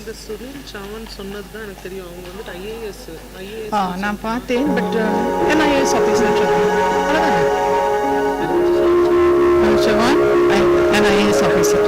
இந்த சுனில் சவன் சொன்னது தான் எனக்கு தெரியும். அவங்க வந்துட்டு ஐஏஎஸ் நான் பார்த்தேன். But NIS officer Chavan NIS officer.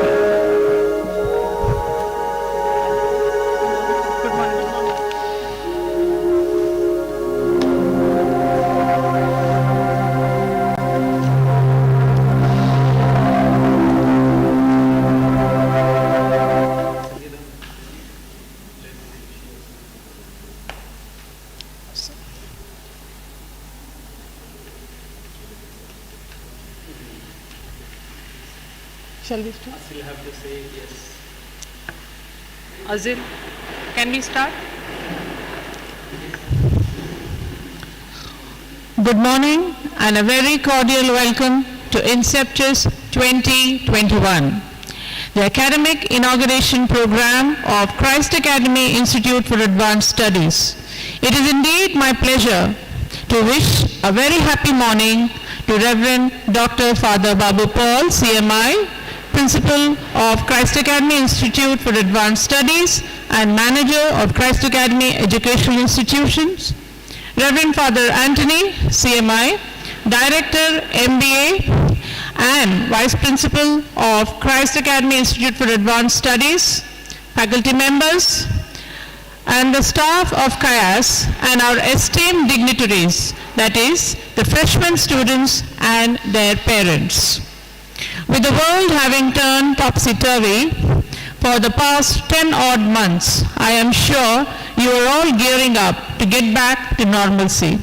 Shall we start? Asil have to say yes. Azil, can we start? Good morning and a very cordial welcome to Inceptus 2021, the academic inauguration program of Christ Academy Institute for Advanced Studies. It is indeed my pleasure to wish a very happy morning to Reverend Dr. Father Babu Paul, CMI, Principal of Christ Academy Institute for Advanced Studies and Manager of Christ Academy Educational Institutions, Reverend Father Anthony, CMI, Director, MBA and Vice Principal of Christ Academy Institute for Advanced Studies, faculty members, and the staff of CAIAS and our esteemed dignitaries, that is, the freshman students and their parents. With the world having turned topsy-turvy for the past 10 odd months, I am sure you are all gearing up to get back to normalcy.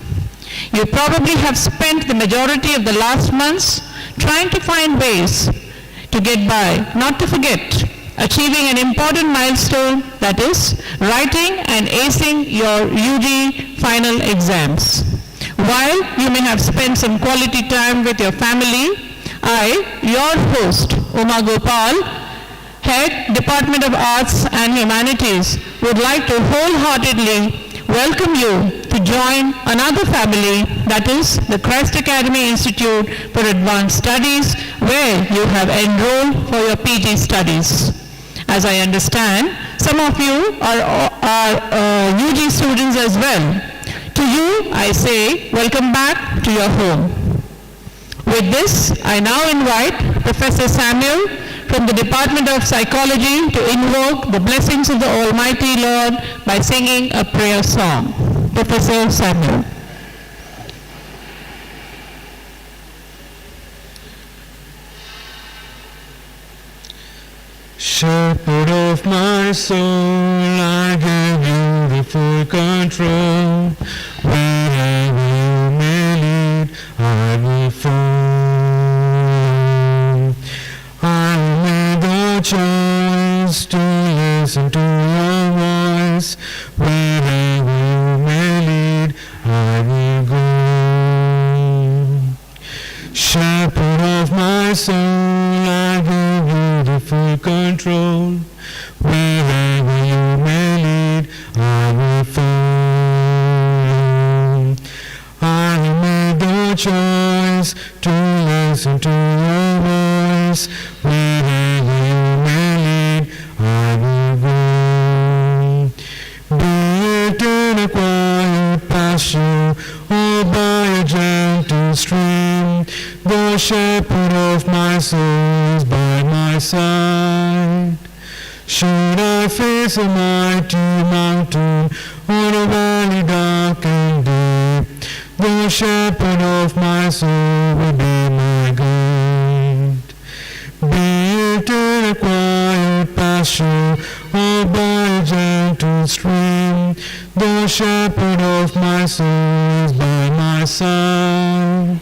You probably have spent the majority of the last months trying to find ways to get by, not to forget, achieving an important milestone, that is, writing and acing your UG final exams. While you may have spent some quality time with your family, I, your host, Uma Gopal, Head, Department of Arts and Humanities, would like to wholeheartedly welcome you to join another family, that is the Christ Academy Institute for Advanced Studies, where you have enrolled for your PG studies. As I understand, some of you are UG students as well. To you, I say, welcome back to your home. With this, I now invite Professor Samuel from the Department of Psychology to invoke the blessings of the Almighty Lord by singing a prayer song. Professor Samuel. Shepherd of my soul, I give you the full control. Wherever you may lead, I will follow. I made the choice to listen to your voice. Wherever you may lead, I will go. Shepherd of my soul, I give you the full control. Wherever you may lead, I will follow. I made the choice to listen to your voice. Wherever you may lead, I will go. Be it in a quiet pasture or by a gentle stream, the shepherd of my soul is by my side. Should I face a mighty mountain or a valley dark and deep, the shepherd of my soul will be my guide. Be it in a quiet pasture or by a gentle stream, the shepherd of my soul is by my side.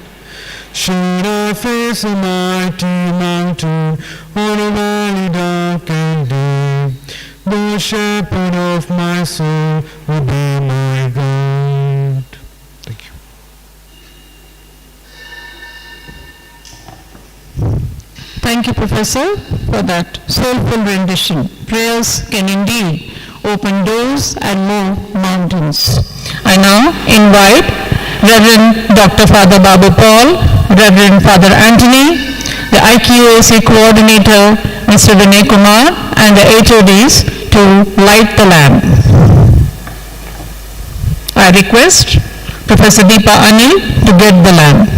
Should I face a mighty mountain or a valley dark and deep, the shepherd of my soul will be my guide. Thank you. Thank you, Professor, for that soulful rendition. Prayers can indeed open doors and move mountains. I now invite Reverend Dr. Father Babu Paul, Reverend Father Anthony, the IQAC Coordinator, Mr. Vinay Kumar, and the HODs to light the lamp. I request Professor Deepa Anil to get the lamp.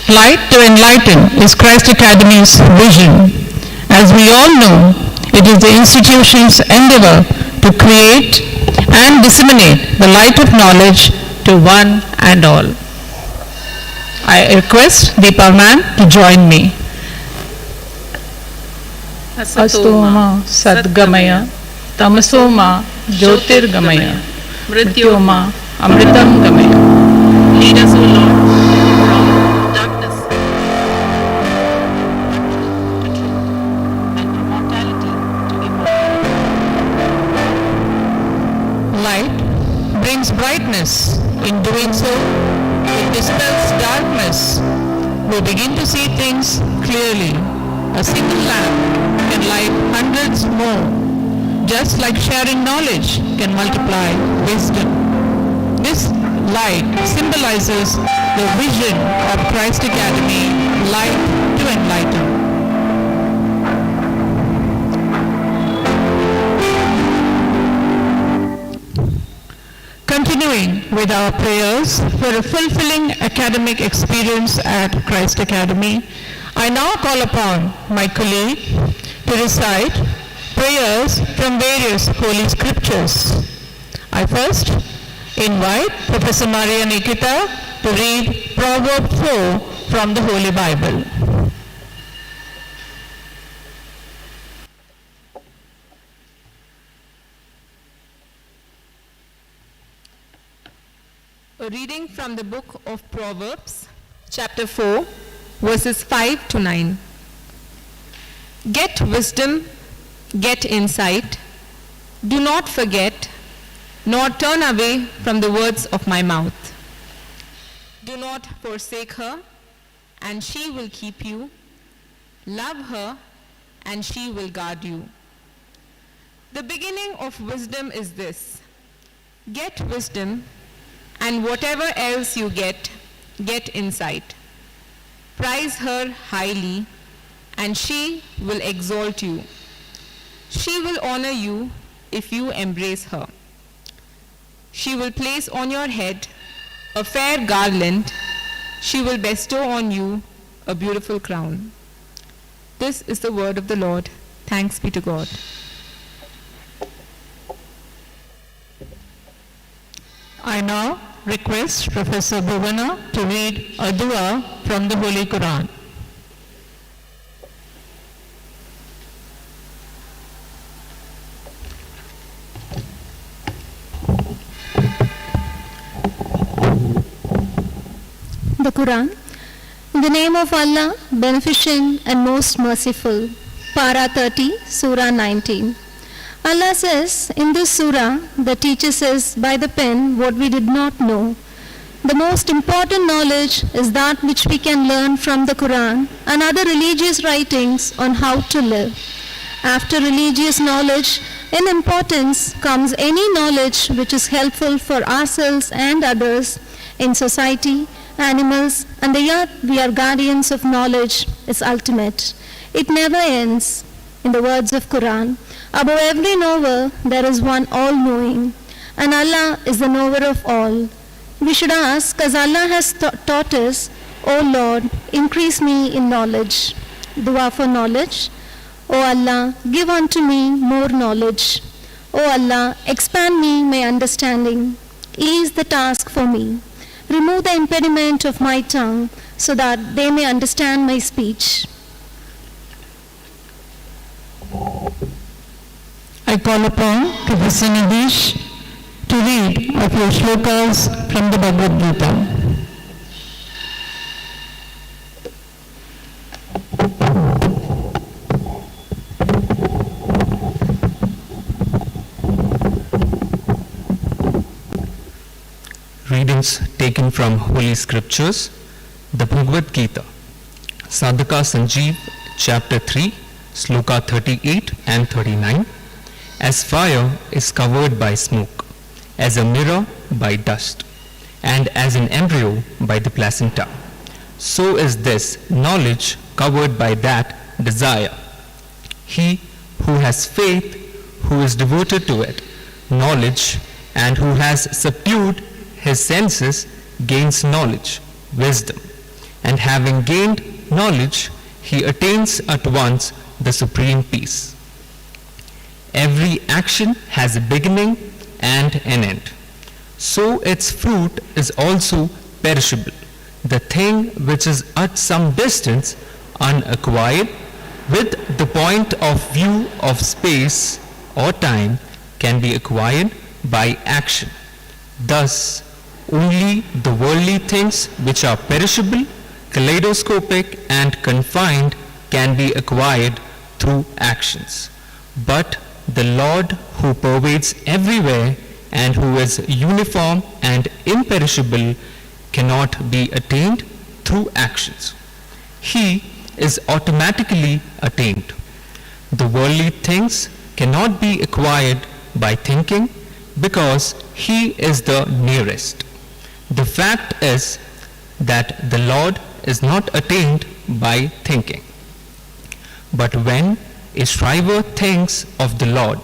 Light to enlighten is Christ Academy's vision. As we all know, it is the institution's endeavor to create and disseminate the light of knowledge to one and all. I request Deepa ma'am to join me. Astoma Sadgamaya Tamasoma Jyotirgamaya Mrityoma Amritam Gamaya. Lead us, O Lord, from darkness to truth, and from mortality to immortality. Light brings brightness. In doing so, it dispels darkness. We begin to see things clearly. A single lamp can light hundreds more, just like sharing knowledge can multiply wisdom. This light symbolizes the vision of Christ Academy, light to enlighten. Continuing with our prayers for a fulfilling academic experience at Christ Academy, I now call upon my colleague to recite prayers from various Holy Scriptures. I first invite Professor Maria Nikita to read Proverb 4 from the Holy Bible. A reading from the book of Proverbs, chapter 4, verses 5 to 9. Get wisdom, get insight. Do not forget, nor turn away from the words of my mouth. Do not forsake her, and she will keep you. Love her, and she will guard you. The beginning of wisdom is this: get wisdom, and whatever else you get insight. Prize her highly, and she will exalt you. She will honor you if you embrace her. She will place on your head a fair garland. She will bestow on you a beautiful crown. This is the word of the Lord. Thanks be to God. I now request Professor Bhuvana to read a dua from the Holy Quran. The Quran. In the name of Allah, Beneficent and Most Merciful. Para 30, Surah 19. Allah says in this surah that teaches us by the pen what we did not know. The most important knowledge is that which we can learn from the Quran and other religious writings on how to live. After religious knowledge, in importance comes any knowledge which is helpful for ourselves and others in society, animals, and the earth. We are guardians of knowledge is ultimate. It never ends. In the words of Quran, above every knower there is one all-knowing, and Allah is the knower of all. We should ask, as Allah has taught us, O Lord, increase me in knowledge. Dua for knowledge. O Allah, give unto me more knowledge. O Allah, expand me my understanding. Ease the task for me. Remove the impediment of my tongue so that they may understand my speech. I call upon Professor Nidish to read a few shlokas from the Bhagavad Gita. Readings taken from Holy Scriptures, the Bhagavad Gita, Sadhaka Sanjeev, Chapter 3, Sloka 38 and 39. As fire is covered by smoke, as a mirror by dust, and as an embryo by the placenta, so is this knowledge covered by that desire. He who has faith, who is devoted to it, knowledge, and who has subdued his senses gains knowledge, wisdom, and having gained knowledge, he attains at once the supreme peace. Every action has a beginning and an end. So its fruit is also perishable. The thing which is at some distance unacquired, with the point of view of space or time, can be acquired by action. Thus, only the worldly things which are perishable, kaleidoscopic, and confined can be acquired through actions. But the Lord who pervades everywhere and who is uniform and imperishable cannot be attained through actions. He is automatically attained. The worldly things cannot be acquired by thinking because he is the nearest. The fact is that the Lord is not attained by thinking. But when a striver thinks of the Lord,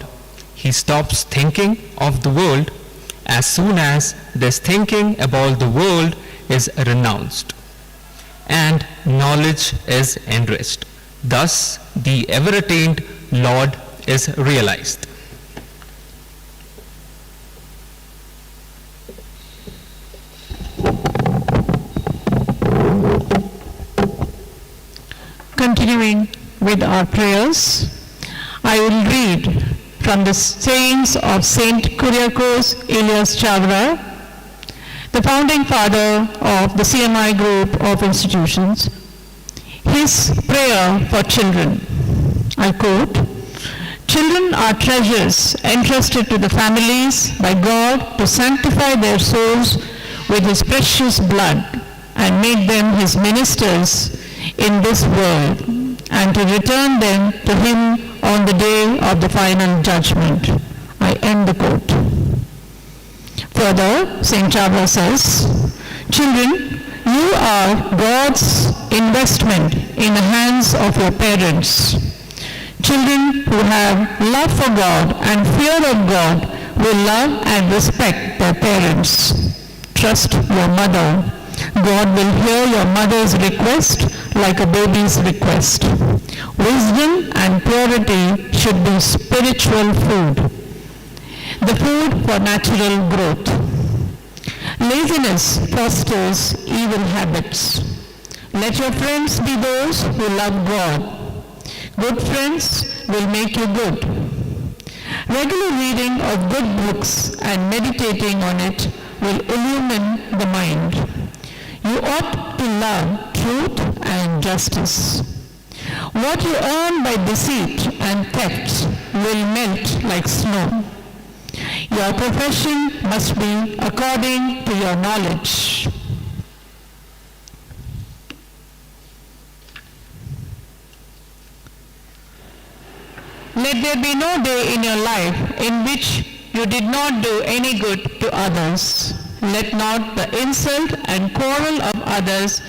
he stops thinking of the world as soon as this thinking about the world is renounced, and knowledge is enriched. Thus, the ever-attained Lord is realized. Continuing with our prayers, I will read from the sayings of Saint Kyriakos Elias Chavra, the founding father of the CMI group of institutions, his prayer for children. I quote, "Children are treasures entrusted to the families by God to sanctify their souls with his precious blood and make them his ministers in this world, and to return them to him on the day of the final judgment." I end the quote. Further, St. Chavra says, "Children, you are God's investment in the hands of your parents. Children who have love for God and fear of God will love and respect their parents. Trust your mother. God will hear your mother's request like a baby's request. Wisdom and purity should be spiritual food, the food for natural growth. Laziness fosters evil habits. Let your friends be those who love God. Good friends will make you good. Regular reading of good books and meditating on it will illumine the mind. You ought to love truth and justice. What you earn by deceit and theft will melt like snow. Your profession must be according to your knowledge." Let there be no day in your life in which you did not do any good to others. Let not the insult and quarrel of others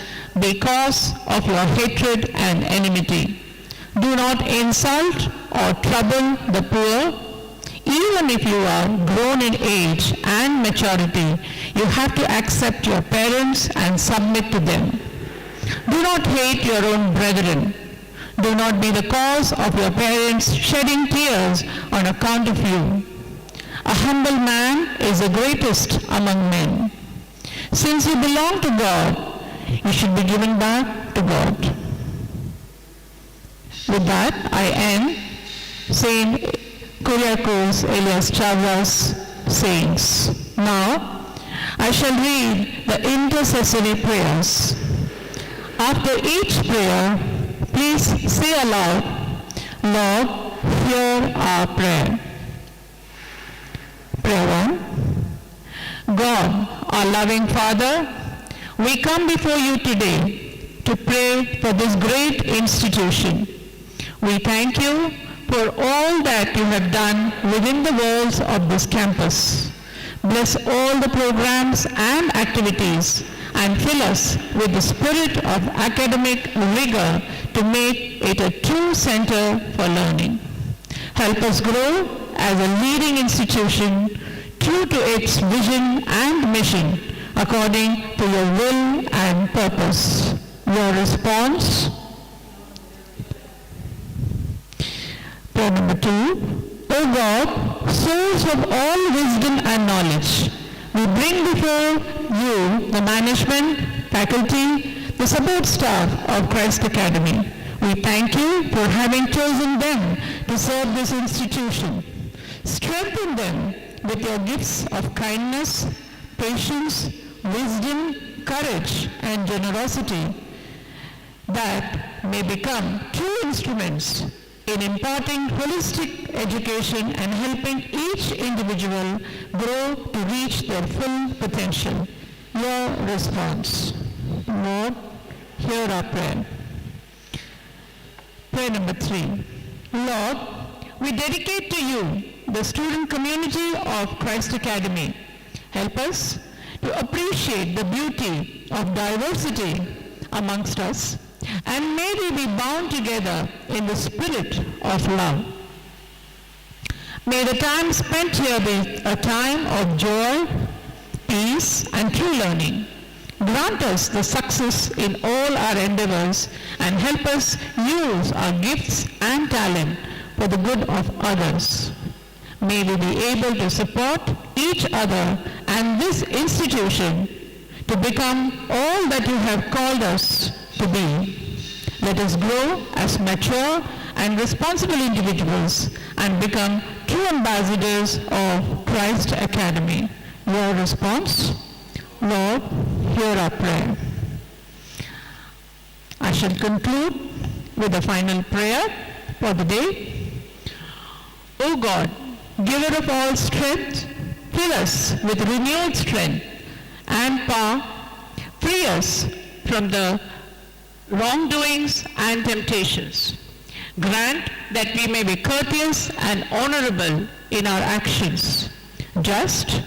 be cause of your hatred and enmity. Do not insult or trouble the poor. Even if you are grown in age and maturity, you have to accept your parents and submit to them. Do not hate your own brethren. Do not be the cause of your parents shedding tears on account of you. A humble man is the greatest among men. Since you belong to God, you should be given back to God. With that, I end Saint Kyriakos Elias Chavra's sayings. Now, I shall read the intercessory prayers. After each prayer, please say aloud, "Lord, hear our prayer." Prayer 1. God, our loving Father, we come before you today to pray for this great institution. We thank you for all that you have done within the walls of this campus. Bless all the programs and activities and fill us with the spirit of academic rigor to to make it a true center for learning. Help us grow as a leading institution true to its vision and mission according to your will and purpose. Your response? Prayer number 2. O God, source of all wisdom and knowledge, we bring before you the management, faculty, the support staff of Christ Academy. We thank you for having chosen them to serve this institution. Strengthen them with your gifts of kindness, patience, wisdom, courage, and generosity that may become true instruments in imparting holistic education and helping each individual grow to reach their full potential. Your response. Lord, hear our prayer. Prayer number 3. Lord, we dedicate to you the student community of Christ Academy. Help us to appreciate the beauty of diversity amongst us, and may we be bound together in the spirit of love. May the time spent here be a time of joy, peace, and true learning. Grant us the success in all our endeavors and help us use our gifts and talent for the good of others. May we be able to support each other and this institution to become all that you have called us to be. Let us grow as mature and responsible individuals and become true ambassadors of Christ Academy. Your response? Lord, hear our prayer. I shall conclude with a final prayer for the day. O God, giver of all strength, fill us with renewed strength and power. Free us from the wrongdoings and temptations. Grant that we may be courteous and honorable in our actions, just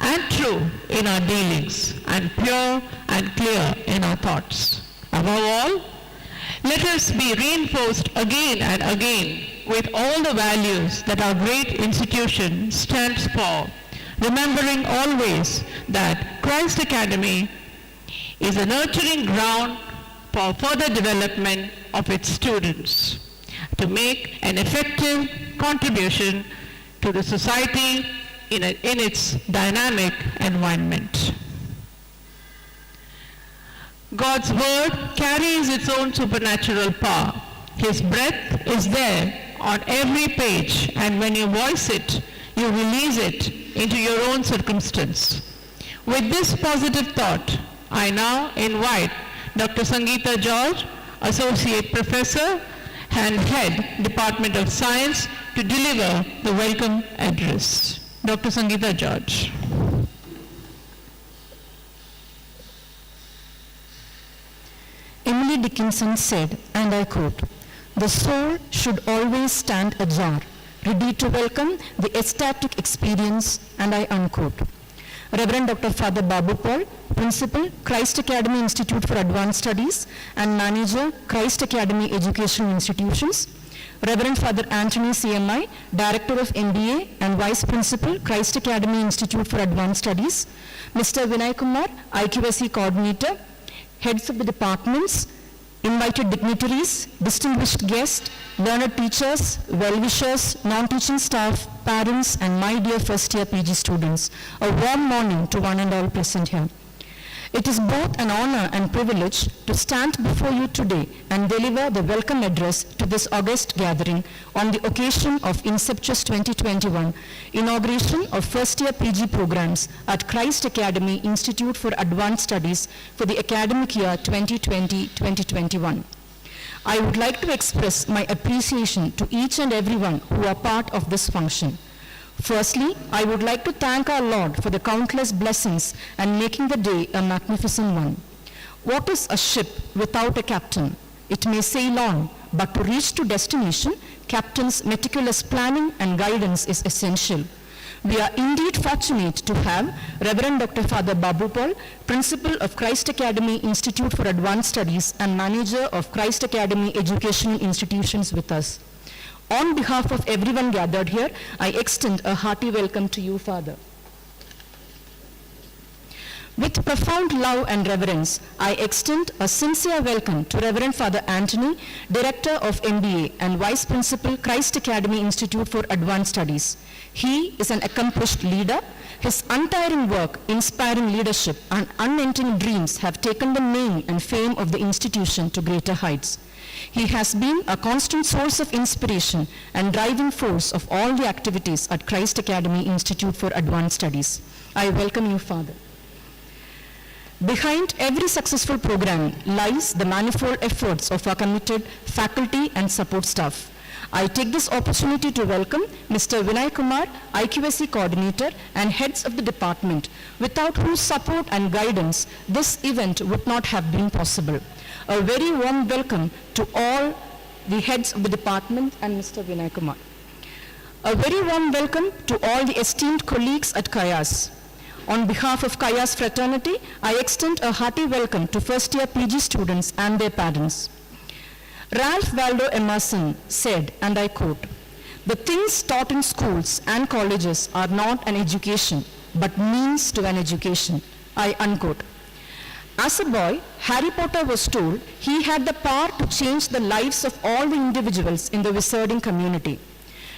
and true in our dealings, and pure and clear in our thoughts. Above all, let us be reinforced again and again with all the values that our great institution stands for, remembering always that Christ Academy is a nurturing ground for further development of its students, to make an effective contribution to the society in its dynamic environment. God's word carries its own supernatural power. His breath is there on every page, and when you voice it, you release it into your own circumstance. With this positive thought, I now invite Dr. Sangeeta George, Associate Professor and Head, Department of Science, to deliver the welcome address. Dr. Sangeeta George. Emily Dickinson said, and I quote, "The soul should always stand ajar, ready to welcome the ecstatic experience," and I unquote. Reverend Dr. Father Babu Paul, Principal, Christ Academy Institute for Advanced Studies and Manager, Christ Academy Educational Institutions. Reverend Father Anthony CMI, Director of MBA and Vice Principal, Christ Academy Institute for Advanced Studies. Mr. Vinay Kumar, IQSE Coordinator. Heads of the departments, invited dignitaries, distinguished guests, learned teachers, well-wishers, non-teaching staff, parents, and my dear first-year PG students, a warm morning to one and all present here. It is both an honor and privilege to stand before you today and deliver the welcome address to this august gathering on the occasion of Inceptus 2021, inauguration of first-year PG programs at Christ Academy Institute for Advanced Studies for the academic year 2020-2021. I would like to express my appreciation to each and everyone who are part of this function. Firstly, I would like to thank our Lord for the countless blessings and making the day a magnificent one. What is a ship without a captain? It may sail on, but to reach to destination, captain's meticulous planning and guidance is essential. We are indeed fortunate to have Reverend Dr. Father Babu Paul, Principal of Christ Academy Institute for Advanced Studies and Manager of Christ Academy Educational Institutions with us. On behalf of everyone gathered here, I extend a hearty welcome to you, Father. With profound love and reverence, I extend a sincere welcome to Reverend Father Anthony, Director of MBA and Vice Principal, Christ Academy Institute for Advanced Studies. He is an accomplished leader. His untiring work, inspiring leadership, and unending dreams have taken the name and fame of the institution to greater heights. He has been a constant source of inspiration and driving force of all the activities at Christ Academy Institute for Advanced Studies. I welcome you, Father. Behind every successful program lies the manifold efforts of our committed faculty and support staff. I take this opportunity to welcome Mr. Vinay Kumar, IQSC Coordinator, and heads of the department, without whose support and guidance this event would not have been possible. A very warm welcome to all the heads of the department and Mr. Vinay Kumar. A very warm welcome to all the esteemed colleagues at Kayas. On behalf of Kaya's fraternity, I extend a hearty welcome to first-year PG students and their parents. Ralph Waldo Emerson said, and I quote, "The things taught in schools and colleges are not an education, but means to an education." I unquote. As a boy, Harry Potter was told he had the power to change the lives of all the individuals in the wizarding community.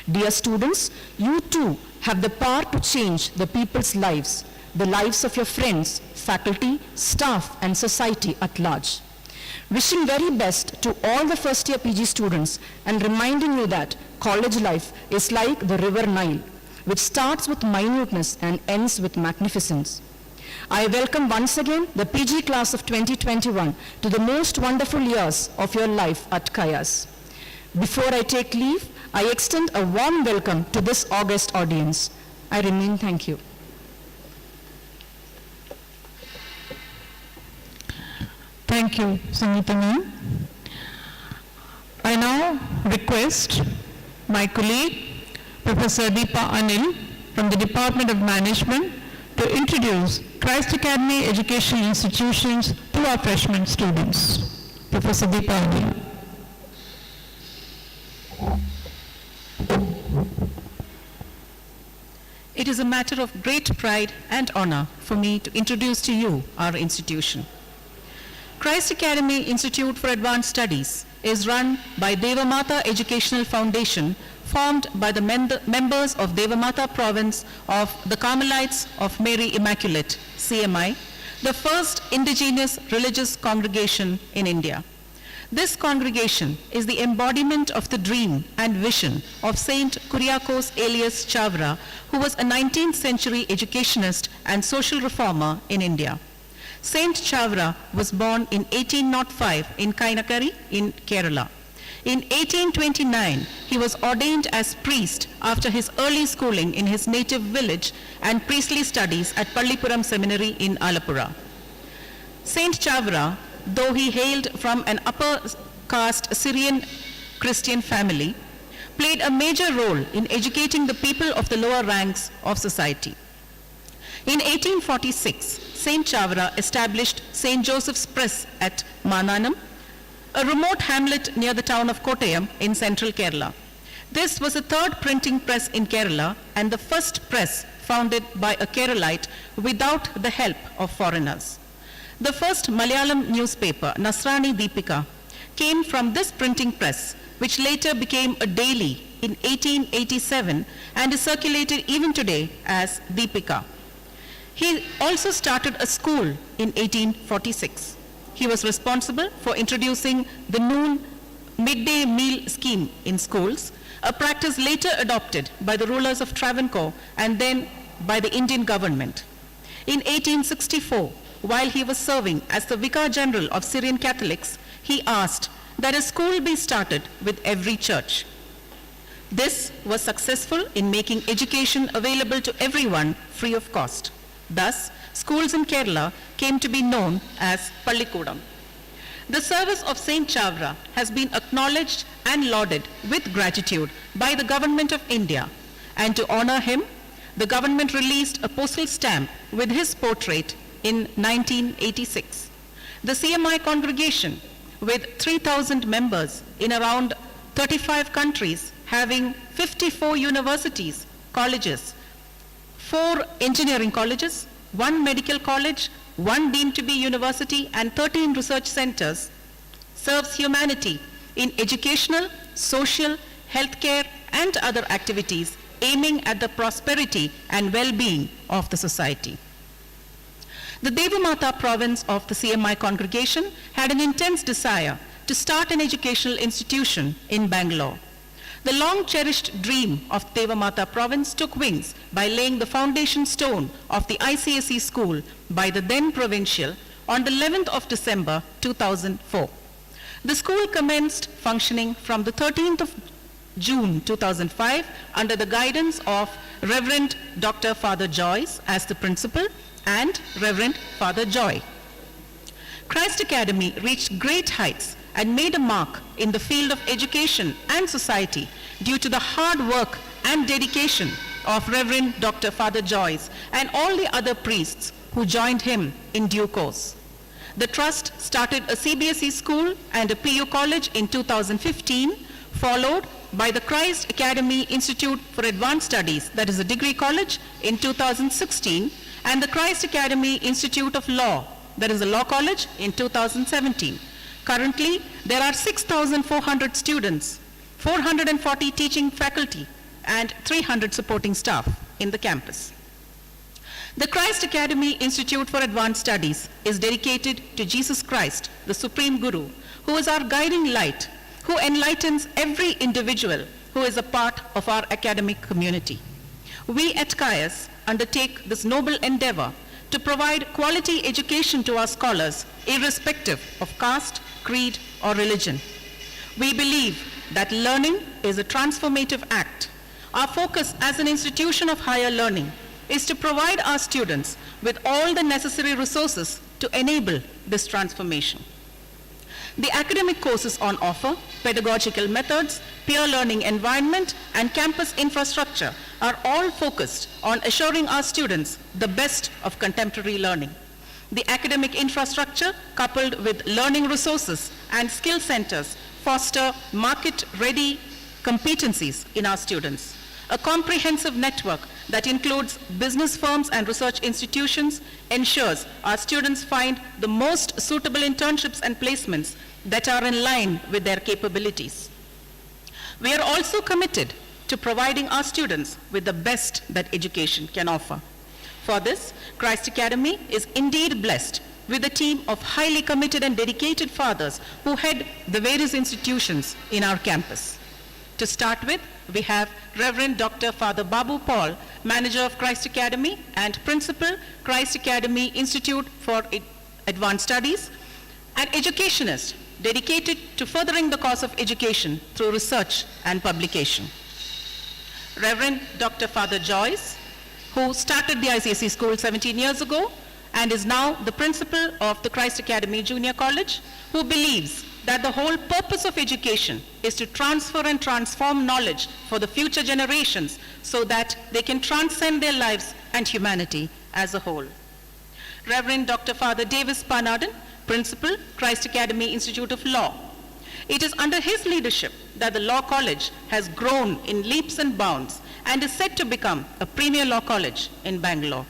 Dear students, you too have the power to change the people's lives, the lives of your friends, faculty, staff, and society at large. Wishing very best to all the first-year PG students and reminding you that college life is like the river Nile, which starts with minuteness and ends with magnificence. I welcome once again the PG class of 2021 to the most wonderful years of your life at Kayas. Before I take leave, I extend a warm welcome to this august audience. I remain thank you. Thank you, Sangeeta ma'am. I now request my colleague, Professor Deepa Anil, from the Department of Management, to introduce Christ Academy Educational Institutions to our freshman students. Professor Deepa Anil. It is a matter of great pride and honor for me to introduce to you our institution. Christ Academy Institute for Advanced Studies is run by Devamata Educational Foundation, formed by the members of Devamata Province of the Carmelites of Mary Immaculate, CMI, the first indigenous religious congregation in India. This congregation is the embodiment of the dream and vision of Saint Kuriakose Elias Chavra, who was a 19th century educationist and social reformer in India. Saint Chavra was born in 1805 in Kainakari in Kerala. In 1829, he was ordained as priest after his early schooling in his native village and priestly studies at Pallipuram Seminary in Alapura. Saint Chavra, though he hailed from an upper caste Syrian Christian family, played a major role in educating the people of the lower ranks of society. In 1846, Saint Chavra established Saint Joseph's Press at Mananam, a remote hamlet near the town of Kottayam in central Kerala. This was the third printing press in Kerala and the first press founded by a Keralite without the help of foreigners. The first Malayalam newspaper, Nasrani Deepika, came from this printing press, which later became a daily in 1887 and is circulated even today as Deepika. He also started a school in 1846. He was responsible for introducing the noon midday meal scheme in schools, a practice later adopted by the rulers of Travancore and then by the Indian government. In 1864, while he was serving as the Vicar General of Syrian Catholics, he asked that a school be started with every church. This was successful in making education available to everyone free of cost. Thus, schools in Kerala came to be known as Pallikudam. The service of Saint Chavra has been acknowledged and lauded with gratitude by the Government of India, and to honor him, the government released a postal stamp with his portrait in 1986. The CMI congregation, with 3,000 members in around 35 countries, having 54 universities, colleges, 4 engineering colleges, 1 medical college, 1 deemed to be university, and 13 research centers, serves humanity in educational, social, healthcare, and other activities aiming at the prosperity and well-being of the society. The Devamata province of the CMI congregation had an intense desire to start an educational institution in Bangalore. The long-cherished dream of Devamata province took wings by laying the foundation stone of the ICSE school by the then provincial on the 11th of December 2004. The school commenced functioning from the 13th of June 2005 under the guidance of Reverend Dr. Father Joyce as the principal and Reverend Father Joy. Christ Academy reached great heights and made a mark in the field of education and society due to the hard work and dedication of Reverend Dr. Father Joyce and all the other priests who joined him in due course. The trust started a CBSE school and a PU college in 2015, followed by the Christ Academy Institute for Advanced Studies, that is a degree college, in 2016, and the Christ Academy Institute of Law, that is a law college, in 2017. Currently, there are 6,400 students, 440 teaching faculty, and 300 supporting staff in the campus. The Christ Academy Institute for Advanced Studies is dedicated to Jesus Christ, the Supreme Guru, who is our guiding light, who enlightens every individual who is a part of our academic community. We at CAIS undertake this noble endeavor to provide quality education to our scholars, irrespective of caste, creed, or religion. We believe that learning is a transformative act. Our focus as an institution of higher learning is to provide our students with all the necessary resources to enable this transformation. The academic courses on offer, pedagogical methods, peer learning environment, and campus infrastructure are all focused on assuring our students the best of contemporary learning. The academic infrastructure, coupled with learning resources and skill centers, foster market-ready competencies in our students. A comprehensive network that includes business firms and research institutions ensures our students find the most suitable internships and placements that are in line with their capabilities. We are also committed to providing our students with the best that education can offer. For this, Christ Academy is indeed blessed with a team of highly committed and dedicated fathers who head the various institutions in our campus. To start with, we have Reverend Dr. Father Babu Paul, Manager of Christ Academy and Principal, Christ Academy Institute for Advanced Studies, an educationist dedicated to furthering the cause of education through research and publication. Reverend Dr. Father Joyce, who started the ICSE school 17 years ago and is now the principal of the Christ Academy Junior College, who believes that the whole purpose of education is to transfer and transform knowledge for the future generations so that they can transcend their lives and humanity as a whole. Reverend Dr. Father Davis Panadan, Principal, Christ Academy Institute of Law. It is under his leadership that the Law College has grown in leaps and bounds and is set to become a premier law college in Bangalore.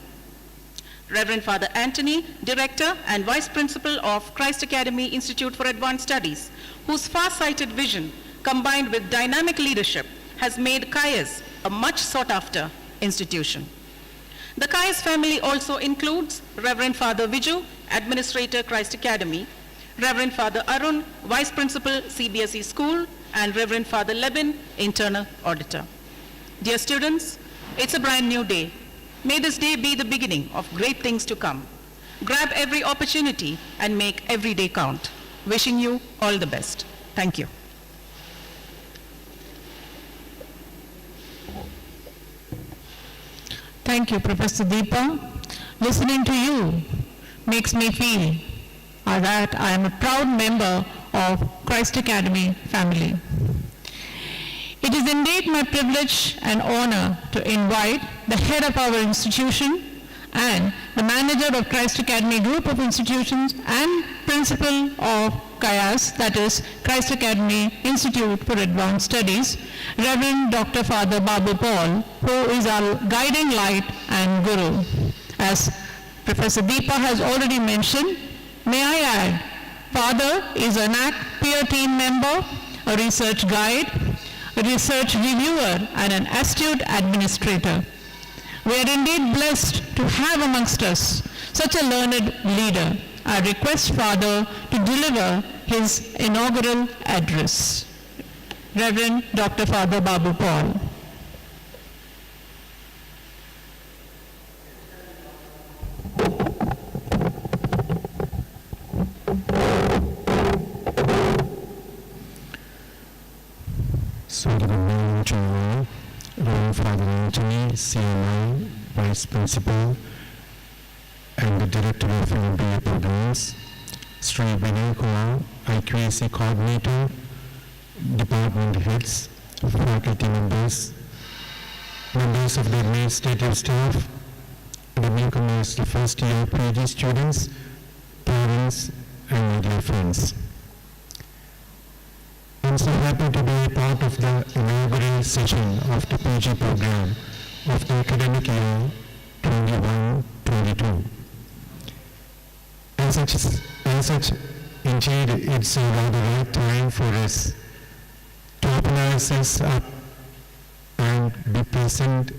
Reverend Father Anthony, Director and Vice Principal of Christ Academy Institute for Advanced Studies, whose far-sighted vision combined with dynamic leadership has made CAIS a much sought-after institution. The CAIS family also includes Reverend Father Viju, Administrator, Christ Academy, Reverend Father Arun, Vice Principal, CBSE School, and Reverend Father Lebin, Internal Auditor. Dear students, it's a brand new day. May this day be the beginning of great things to come. Grab every opportunity and make every day count. Wishing you all the best. Thank you. Thank you, Professor Deepa. Listening to you makes me feel that I am a proud member of Christ Academy family. It is indeed my privilege and honor to invite the the head of our institution, and the manager of Christ Academy Group of Institutions and principal of CAIAS, that is Christ Academy Institute for Advanced Studies, Reverend Dr. Father Babu Paul, who is our guiding light and guru. As Professor Deepa has already mentioned, may I add, Father is an ACT peer team member, a research guide, a research reviewer, and an astute administrator. We are indeed blessed to have amongst us such a learned leader. I request Father to deliver his inaugural address. Reverend Dr. Father Babu Paul. So good morning to you all. Reverend Father Anthony, CMI, Vice Principal, and the Director of MBA Programs, Sri Vinay Kumar, IQAC Coordinator, Department Heads, faculty members, members of the administrative staff, the newcomers, the first year PG students, parents, and my dear friends. I'm so happy to be a part of the inaugural session of the PG program of the academic year 21-22. As such, indeed, it's around the right time for us to open ourselves up and be present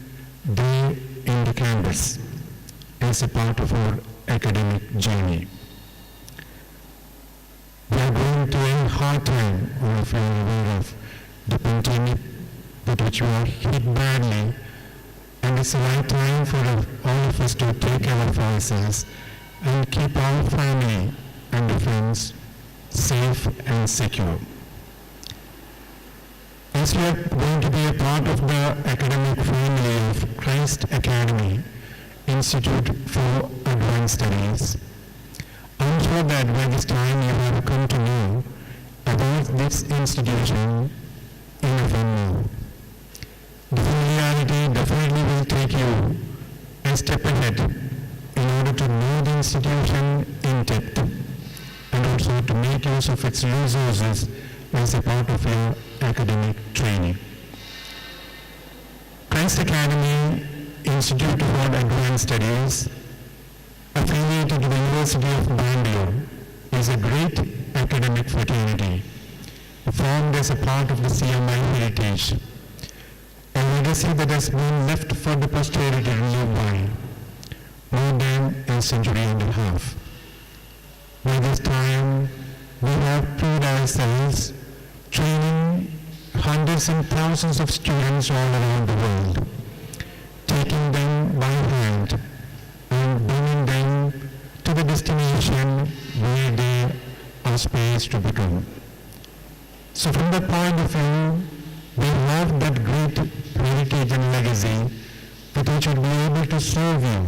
there in the campus as a part of our academic journey. We are going to a hard time, all of you are aware of the pandemic with which we are hit badly, and it's the right time for all of us to take care of ourselves and keep our family and the friends safe and secure. As we are going to be a part of the academic family of Christ Academy Institute for Advanced Studies, I'm sure that by this time you have come to know about this institution enough and more. The familiarity definitely will take you a step ahead in order to know the institution in depth and also to make use of its resources as a part of your academic training. Christ Academy Institute for Advanced Studies, affiliated to the University of Bangalore, is a great academic fraternity formed as a part of the CMI heritage, a legacy that has been left for the posterity to live by more than a century and a half. By this time, we have proved ourselves training hundreds and thousands of students all around the world, taking them by hand and bringing them to the destination where they are supposed to become. So from that point of view, we have that great heritage and legacy with which we'll be able to serve you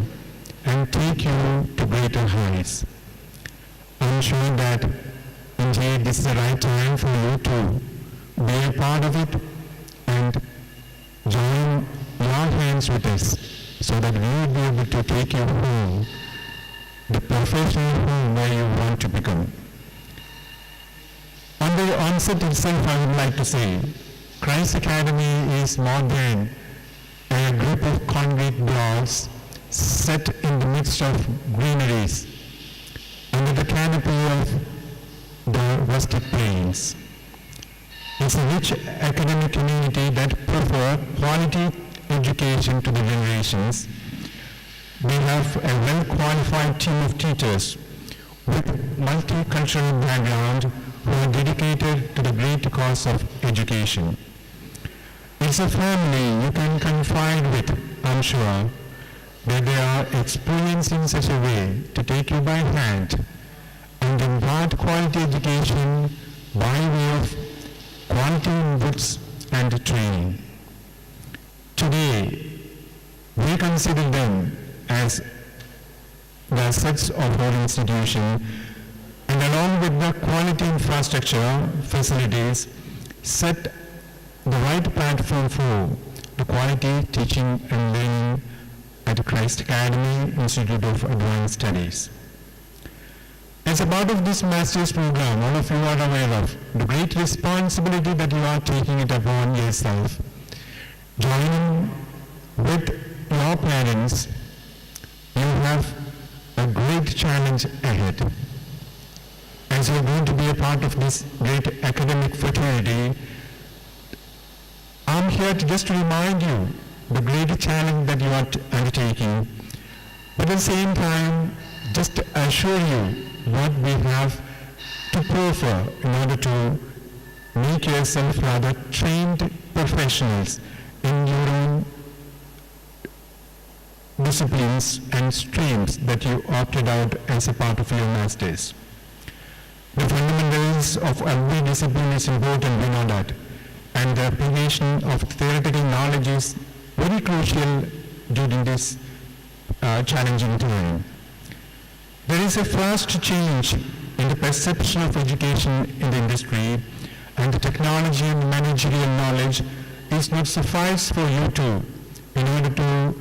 and take you to greater heights. I'm sure that indeed this is the right time for you to be a part of it and join your hands with us so that we will be able to take you home, the professional home where you want to become. On the onset itself, I would like to say, Christ Academy is more than a group of concrete blocks set in the midst of greeneries under the canopy of the rustic plains. It's a rich academic community that provides quality education to the generations. We have a well-qualified team of teachers with multicultural background who are dedicated to the great cause of education. It's a family you can confide with, I'm sure, that they are experienced in such a way to take you by hand and impart quality education by way of quality inputs and training. Today, we consider them as the assets of our institution, and along with the quality infrastructure facilities, set the right platform for the quality teaching and learning at Christ Academy Institute of Advanced Studies. As a part of this master's program, all of you are aware of the great responsibility that you are taking it upon yourself. Joining with your parents, you have a great challenge ahead. As you are going to be a part of this great academic fraternity, I'm here to just remind you the great challenge that you are undertaking, but at the same time, just to assure you what we have to proffer in order to make yourself rather trained professionals in your own disciplines and streams that you opted out as a part of your masters. The fundamentals of every discipline is important, we know that, and the application of theoretical knowledge is very crucial during this challenging time. There is a fast change in the perception of education in the industry, and the technology and managerial knowledge is not suffice for you to, in order to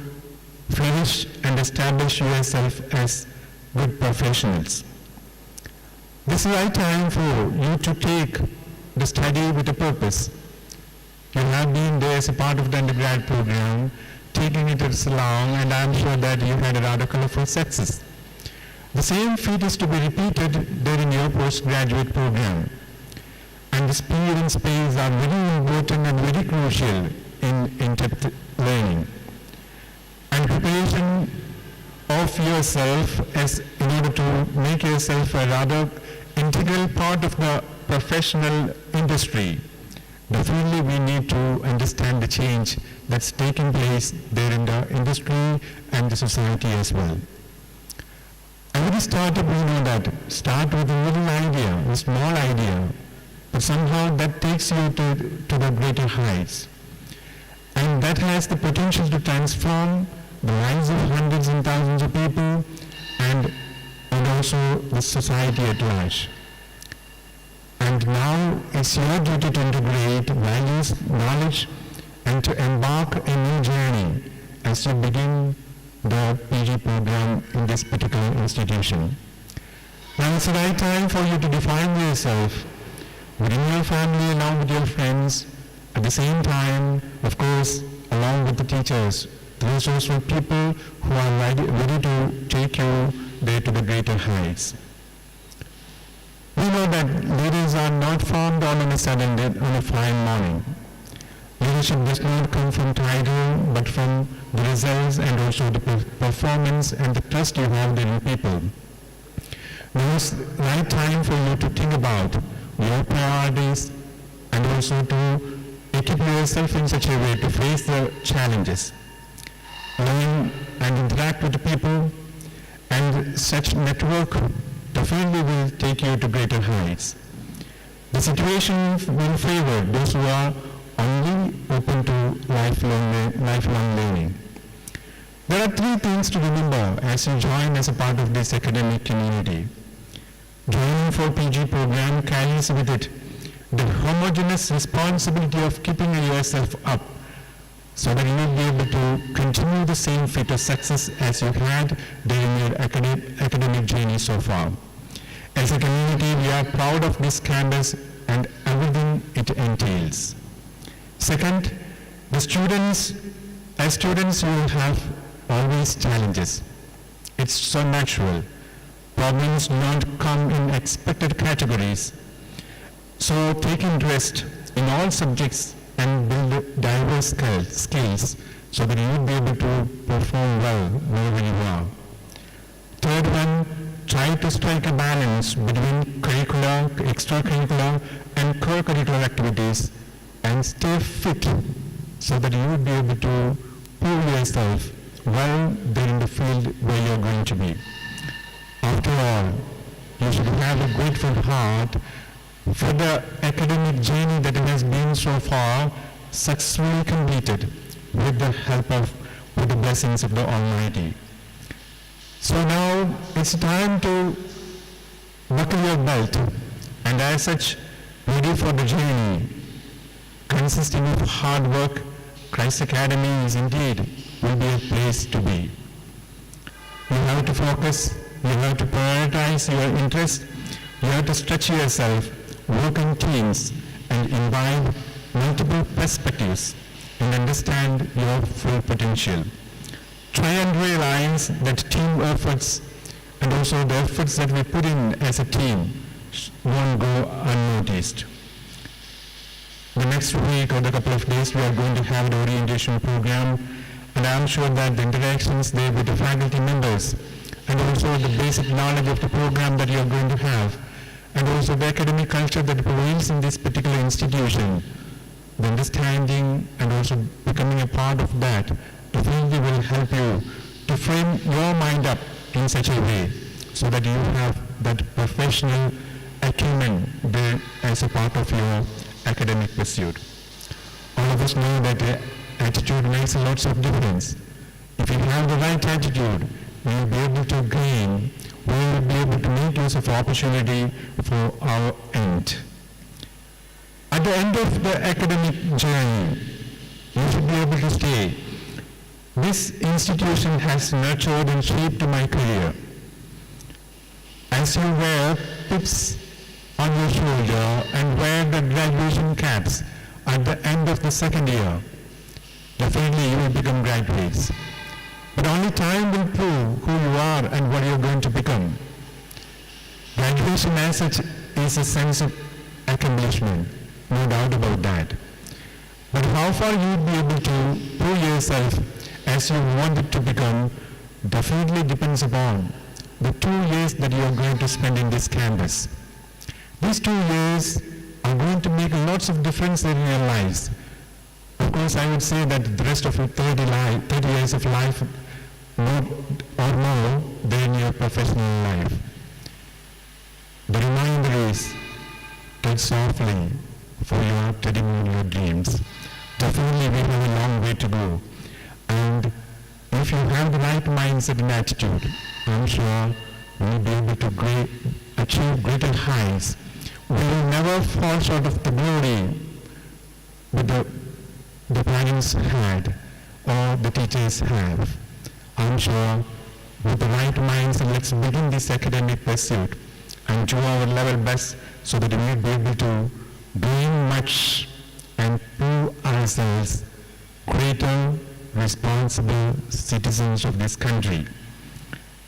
flourish and establish yourself as good professionals. This is the right time for you to take the study with a purpose. You have been there as a part of the undergrad program, taking it as long, and I'm sure that you had a rather colorful success. The same feat is to be repeated during your postgraduate program. And the speed and space are very important and very crucial in in-depth learning. And preparation of yourself as in order to make yourself a rather integral part of the professional industry. Definitely we need to understand the change that's taking place there in the industry and the society as well. Every startup, we know that, start with a little idea, a small idea, but somehow that takes you to the greater heights. And that has the potential to transform the lives of hundreds and thousands of people and also the society at large. And now it's your duty to integrate values, knowledge, and to embark a new journey as you begin the PG program in this particular institution. Now it's the right time for you to define yourself within your family, along with your friends, at the same time, of course, along with the teachers. Those also people who are ready to take you there to the greater heights. We know that leaders are not formed all on a sudden on a fine morning. Leadership does not come from title, but from the results and also the performance and the trust you have in people. Now it's the right time for you to think about your priorities and also to equip yourself in such a way to face the challenges. Learn and interact with the people, and such network definitely will take you to greater heights. The situation will favor those who are only open to lifelong learning. There are three things to remember as you join as a part of this academic community. Joining for PG program carries with it the homogeneous responsibility of keeping yourself up so that you will be able to continue the same fit of success as you had during your academic journey so far. As a community, we are proud of this campus and everything it entails. Second, as students, you will have always challenges. It's so natural. Problems do not come in expected categories. So take interest in all subjects and build diverse skills so that you will be able to perform well wherever you are. Third one, try to strike a balance between curricular, extracurricular, and co-curricular activities and stay fit so that you will be able to prove yourself well there in the field where you're going to be. After all, you should have a grateful heart for the academic journey that it has been so far successfully completed with the blessings of the Almighty. So now it's time to buckle your belt and as such ready for the journey consisting of hard work. Christ Academy is indeed will be a place to be. You have to focus, you have to prioritize your interests, you have to stretch yourself, work in teams, and imbibe multiple perspectives and understand your full potential. Try and realize that team efforts and also the efforts that we put in as a team won't go unnoticed. The next week or the couple of days we are going to have the orientation program, and I am sure that the interactions there with the faculty members and also the basic knowledge of the program that you are going to have and also the academic culture that prevails in this particular institution, the understanding and also becoming a part of that definitely will help you to frame your mind up in such a way so that you have that professional acumen there as a part of your academic pursuit. All of us know that attitude makes lots of difference. If you have the right attitude, we will be able to gain, we will be able to make use of opportunity for our end. At the end of the academic journey, you should be able to say, this institution has nurtured and shaped my career. As you wear pips on your shoulder and wear the graduation caps at the end of the second year, definitely you will become graduates. But only time will prove who you are and what you are going to become. Graduation as such is a sense of accomplishment, no doubt about that. But how far you will be able to prove yourself as you want it to become definitely depends upon the 2 years that you are going to spend in this campus. These 2 years are going to make lots of difference in your lives. Of course, I would say that the rest of your 30 years of life more than your professional life. The reminder is, tread softly for your treading on your dreams. Definitely we have a long way to go. And if you have the right mindset and attitude, I'm sure we will be able to achieve greater heights. We will never fall short of the glory that the parents had or the teachers have. I'm sure with the right mindset, let's begin this academic pursuit and do our level best so that we will be able to gain much and prove ourselves greater, responsible citizens of this country.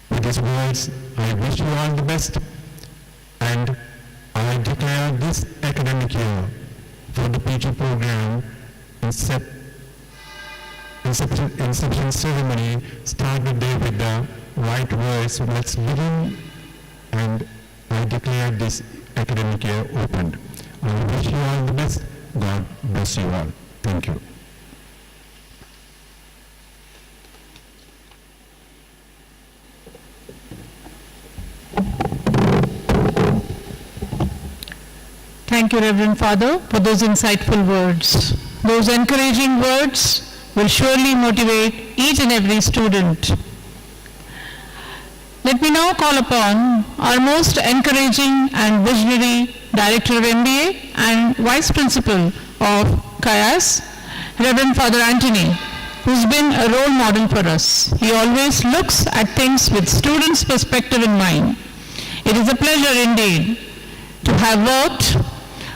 With these words, I wish you all the best, and I declare this academic year for the PG program inception ceremony started there with the right words. So let's begin, and I declare this academic year opened. I wish you all the best. God bless you all. Thank you. Thank you, Reverend Father, for those insightful words. Those encouraging words will surely motivate each and every student. Let me now call upon our most encouraging and visionary Director of MBA and Vice Principal of CAIAS, Reverend Father Anthony, who's been a role model for us. He always looks at things with students' perspective in mind. It is a pleasure indeed to have worked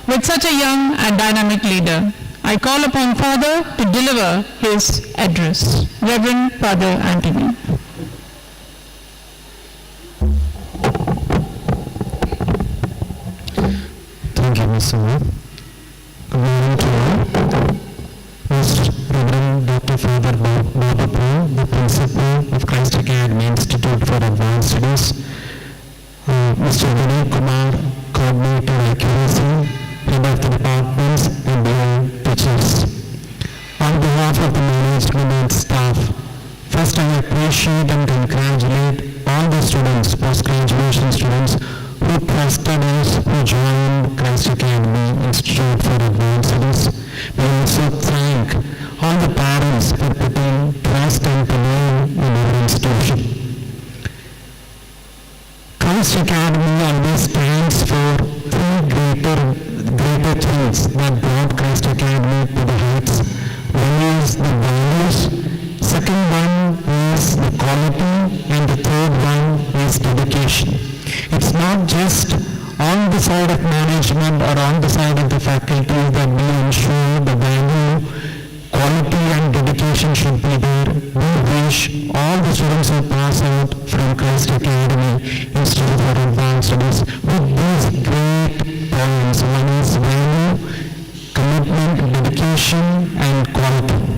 with such a young and dynamic leader. I call upon Father to deliver his address. Reverend Father Anthony. Thank you, Ms. Sumit. Good morning to all. Most Reverend Dr. Father Baba Paul, the Principal of Christ Academy Institute for Advanced Studies, Mr. Vinay Kumar, Coordinator Accuracy, Head of the Departments, MBA teachers. On behalf of the management and staff, first I appreciate and congratulate all the students, post-graduation students, who trusted us, who joined Christ Academy Institute for Advanced Studies. We also thank all the parents for putting trust and belief in our institution. Christ Academy always stands for three greater things that brought Christ Academy to the heights. One is the values, second second one is the quality, and the third one is dedication. It's not just on the side of management or on the side of the faculty that we ensure the value, quality and dedication should be there. We wish all the students who pass out from Christ Academy Institute for Advanced Studies with these great points. One is value, commitment, dedication and quality.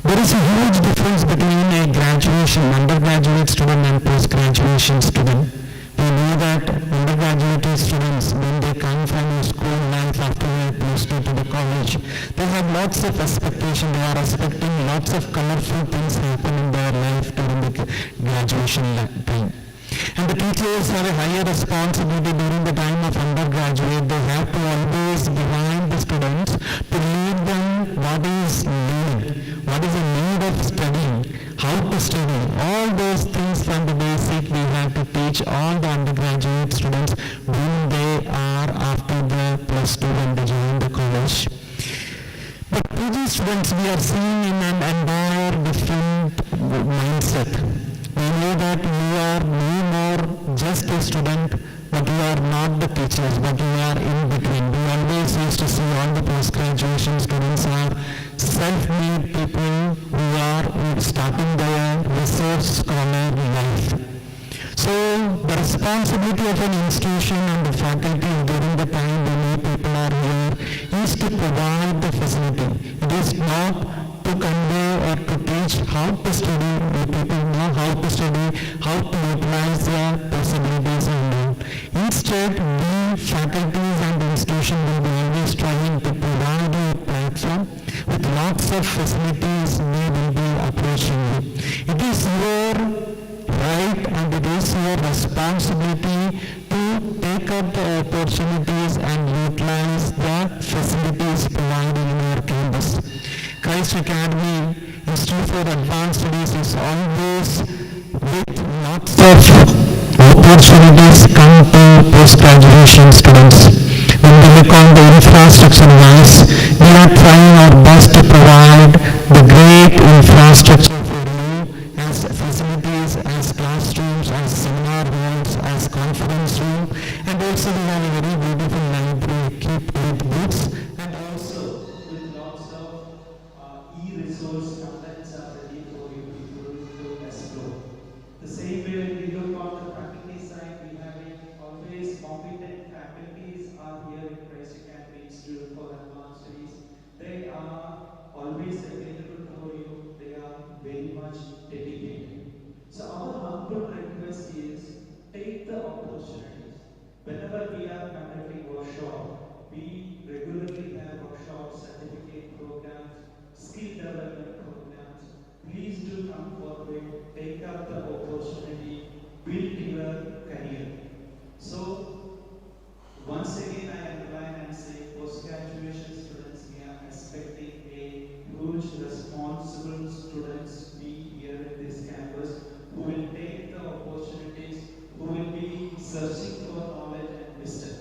There is a huge difference between a graduation, undergraduate student and post-graduation student. We know that undergraduate students, when they come from school life after they close to the college, they have lots of expectation. They are expecting lots of colorful things happen in their life during the graduation time. And the teachers have a higher responsibility during the time of undergraduate. They have to always guide the students to lead them what is needed, what is the need of studying, how to study. All those things from the basic we have to teach all the undergraduate students when they are after the plus 2 when they join the college. But PG students, we are seeing in an entire different mindset. We know that we are no more just a student, but we are not the teachers, but we are in between. We always used to see all the post-graduation students are self-made people who are starting their research scholar life. So the responsibility of an institution and the faculty during the time when new people are here is to provide the facility. It is not to convey or to teach how to study. The people know how to study, how to utilize their possibilities and all. Instead, we faculties and institutions will be always trying to provide a platform with lots of facilities. We will be approaching you. It is your right and it is your responsibility to take up the opportunities and utilize the facilities provided in our campus. Christ Academy Institute for Advanced Studies is always with lots of opportunities come to post-graduation students. When we look on the infrastructure wise, we are trying our best to provide the great infrastructure for you as facilities, as classrooms, as seminar halls, as conference room, and also we have a very beautiful library equipped with books and also with lots of e-resource contents are ready for you people to explore. The same way when we look on the faculty side, we have always competent faculties are here in Christ Academy Institute for Advanced Studies. They are always available for you. They are very much dedicated. So our humble request is take the opportunities. Whenever we are conducting workshop, we regularly have workshop certificate programs, skill development programs. Please do come forward, take up the opportunity, build your career. So once again I underline and say post-graduation students, we are expecting a huge responsible students be here in this campus who will take the opportunities, who will be searching for knowledge and wisdom.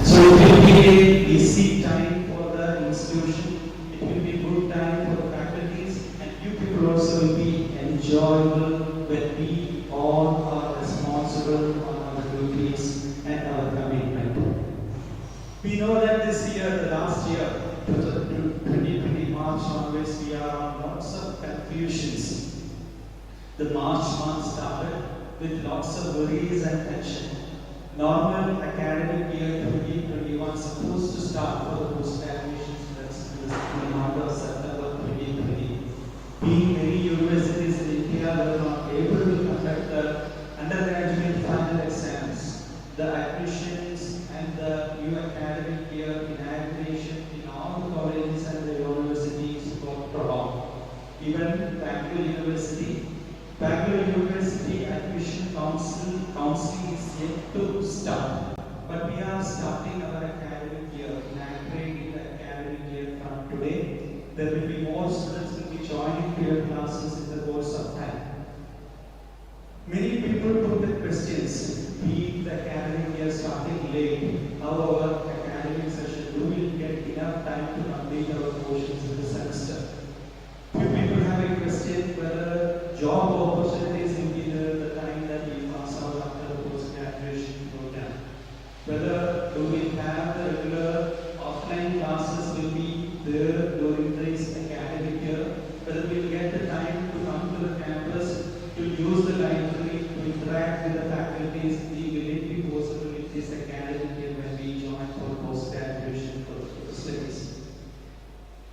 So it will be an easy time for the institution, it will be good time for the faculties, and you people also will be enjoyable when we all are responsible on our duties and our commitment. We know that this year, the last year, 2020 March onwards, we are on lots of confusions. The March month started with lots of worries and tension. Normal academic year 2021 supposed to start for the post-graduation students in the month of September 2020. Being many universities in India were not able to conduct the undergraduate final exams, the admissions and the new academic year inauguration in all the colleges and the universities got prolonged. Even Bangalore University admission counseling is yet to start. But we are starting our academic year, inaugurating the academic year from today. There will be more students will be joining to your classes in the course of time. Many people put the questions, be the academic year starting late, however, academic session, we will get enough time to complete our portions in the semester. Few people have a question question whether job opportunities will be the time that we pass out after the post-graduation program. Whether do we have the regular offline classes will be there during this academic year. Whether we will get the time to come to the campus, to use the library, to interact with the faculties, will it be possible in this academic year when we join for post-graduation studies?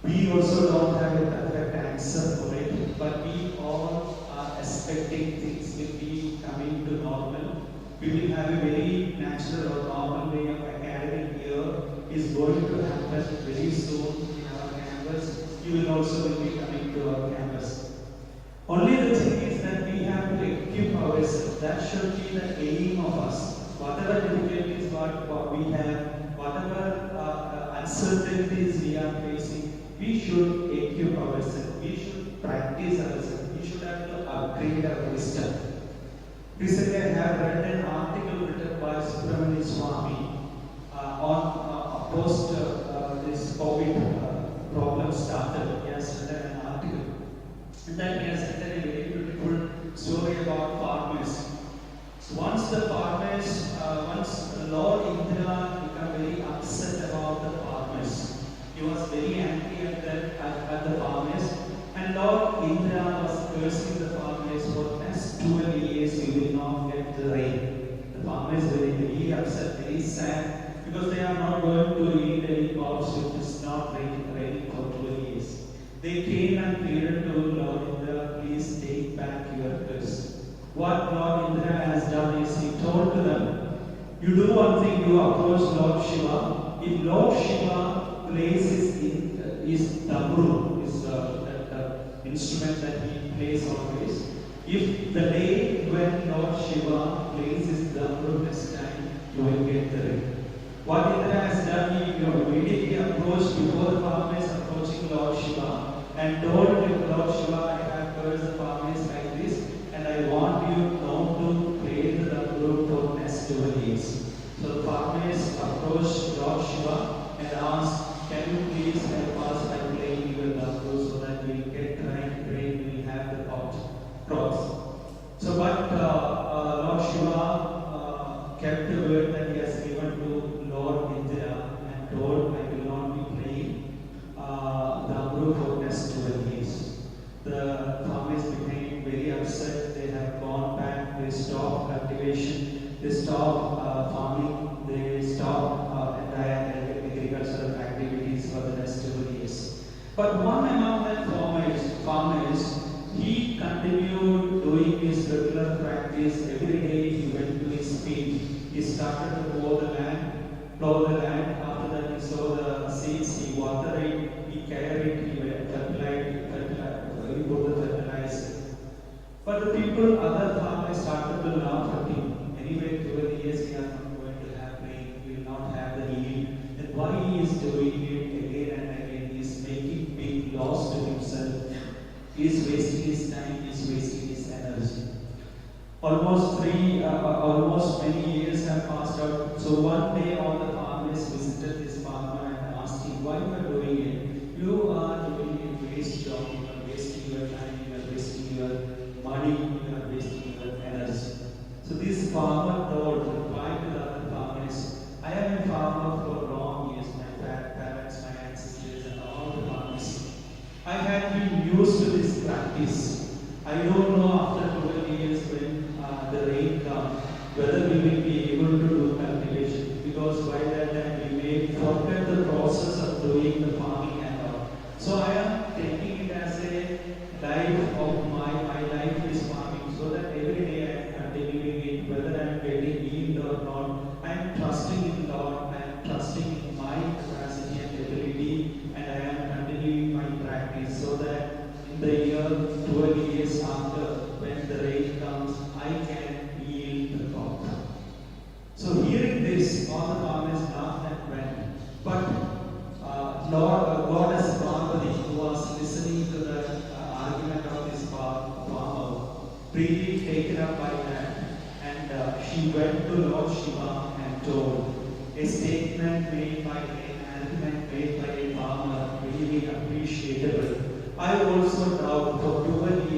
We also don't have a perfect answer for it, but we all are expecting things will be coming to normal. We will have a very natural or normal way of academic year is going to happen very soon in our campus. You will also will be coming to our campus. Only the thing is that we have to equip ourselves. That should be the aim of us. Whatever difficulties what we have, whatever uncertainties we are facing, we should equip ourselves. We should practice ourselves. We should have to upgrade our wisdom. Recently, I have read an article written by Subramanian Swami on post this COVID problem started. He has written an article. And then he has written a very beautiful story about farmers. So once the farmers, once Lord Indra became very upset about the farmers. He was very angry at the farmers. And Lord Indra was cursing the farmers for the next 12 years you will not get the rain. The farmers were very upset, very sad, because they are not going to eat any crops if it is not raining for 12 years. They came and pleaded to Lord Indra, please take back your curse. What Lord Indra has done is he told to them, you do one thing, you approach Lord Shiva. If Lord Shiva plays his tambour, instrument that he plays always, if the day when Lord Shiva plays his tambour this time, you will get the rain. What Indra has done, he immediately approached before the farmers approaching Lord Shiva and told him, Lord Shiva, I have cursed the farmers like this and I want you not to play the tambour for next 12 years. So the farmers approached Lord Shiva and asked, can you please help us by playing your tambour so that we will get rain, we will have the crops. So but Lord Shiva kept the word that he has given to Lord Indra and told, I will not be playing tambour for next 12 years. The farmers became very upset. They have gone back. They stopped cultivation. They stopped farming. They stopped entire agricultural activities for the next 12 years. But one among the farmers, he continued doing his regular practice. Every day he went to his field. He started to plow the land. After that he saw the seeds, he watered it, he cared it, he put the fertilizer. But the people, other farmers started to laugh at him. Anyway, 12 years we are not going to have rain, we will not have the yield. Then why he is doing it again and again? He is making big loss to himself. He is wasting his time, he is wasting his energy. Almost many years have passed out. So one day all the farmers visited this farmer and asked him, why you are doing it? You are doing a waste job, you are wasting your time, you are wasting your money, you are wasting your energy. So this farmer replied to the other farmers, I am a farmer for long years, my parents, my ancestors and all the farmers. I had been used to this practice. I don't know after 12 years when the rain comes, whether we will be able to do cultivation, because by that time we may forget the process of doing the farming and all. So I am taking it as a life of my life is farming, so that every day I am continuing it, whether I am getting yield or not. I am trusting in Lord, I am trusting in my capacity and ability, and I am continuing my practice, so that in the year 12 years after, when the rain comes, I can yield the crop. So hearing this, all the farmers laughed and went. But Goddess Parvati, who was listening to the argument of this farmer, really taken up by that, and she went to Lord Shiva and told, a statement made by an argument made by a farmer, really appreciable. I also doubt for 12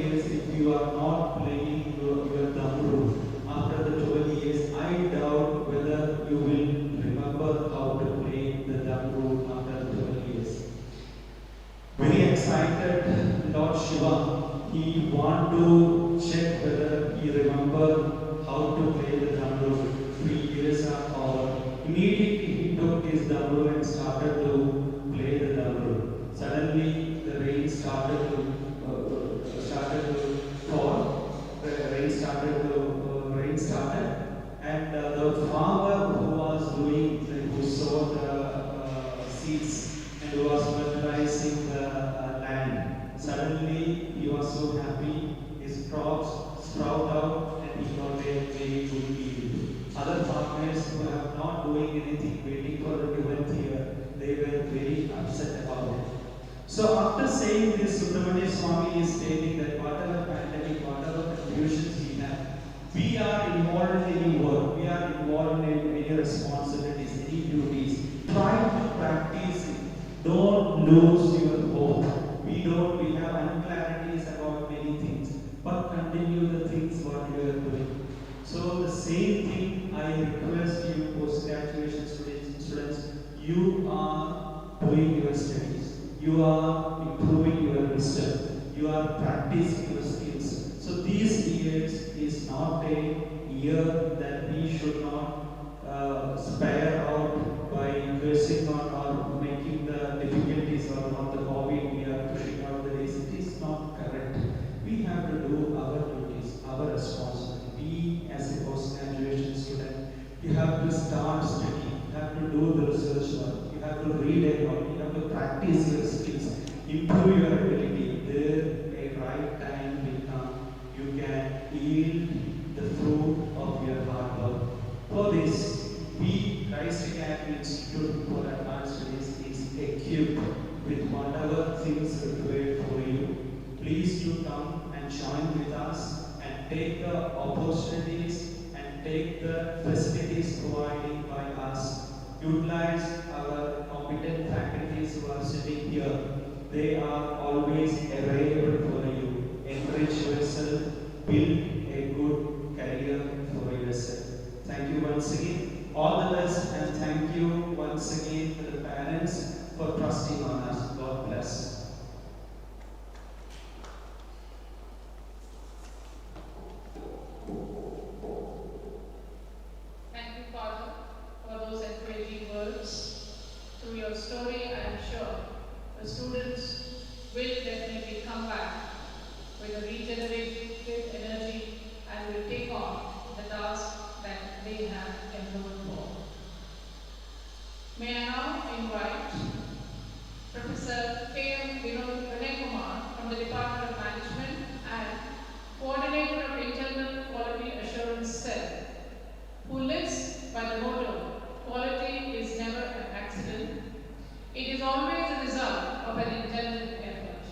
he want to check whether he remember how to play the drum roll. 3 years are over. Immediately he took his drum roll and started to play the drum roll. Suddenly the rain started to fall. The rain started, and the farmer who was who sowed the seeds and who was fertilizing the land. Suddenly he was so happy. His crops sprout out and he got a very good yield. Other farmers who are not doing anything, waiting for the 11th year, they were very upset about it. So after saying this, Subramanian Swami is stating that whatever pandemic, whatever confusions we have, we are involved in any work, we are involved in any responsibilities, any duties. Try to practice it. Don't lose your hope. We have unclarities about many things, but continue the things what you are doing. So the same thing I request you, post-graduation students, you are doing your studies. You are improving your wisdom. You are practicing your skills. So these years is not a year that we should not spare out by cursing on or making the difficulties or not the hobby we are pushing out the days. It is not correct. We have to do our duties, our responsibility. We as a post-graduation student, you have to start studying. You have to do the research work. You have to read a lot. You have to practice your skills. Improve your ability. There a right time will come. You can yield the fruit of your hard work. For this, we, Christ Academy Institute for Advanced Studies, is equipped with whatever things required for you. Please do come and join with us and take the opportunities and take the facilities provided by us. Utilize our competent faculties who are sitting here. They are always available for you. Enrich yourself, build a good career for yourself. Thank you once again. All the best, and thank you once again to the parents for trusting on us. God bless. Thank you, Father, for those encouraging words. Through your story, I am sure the students will definitely come back with a regenerated energy and will take on the task that they have enrolled for. May I now invite Professor K.M. Vinay Kumar from the Department of Management and Coordinator of Internal Quality Assurance Cell, who lives by the motto, quality is never an accident. It is always the result of an intelligent effort.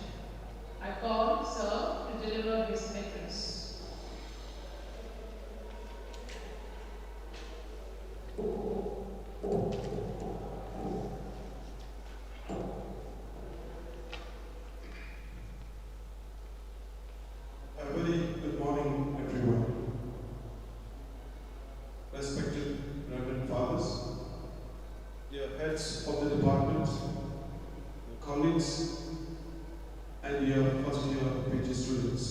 I call Sir to deliver his address. A very good morning, everyone. Respected Reverend Fathers, dear heads of the department, your colleagues, and your first year PG students.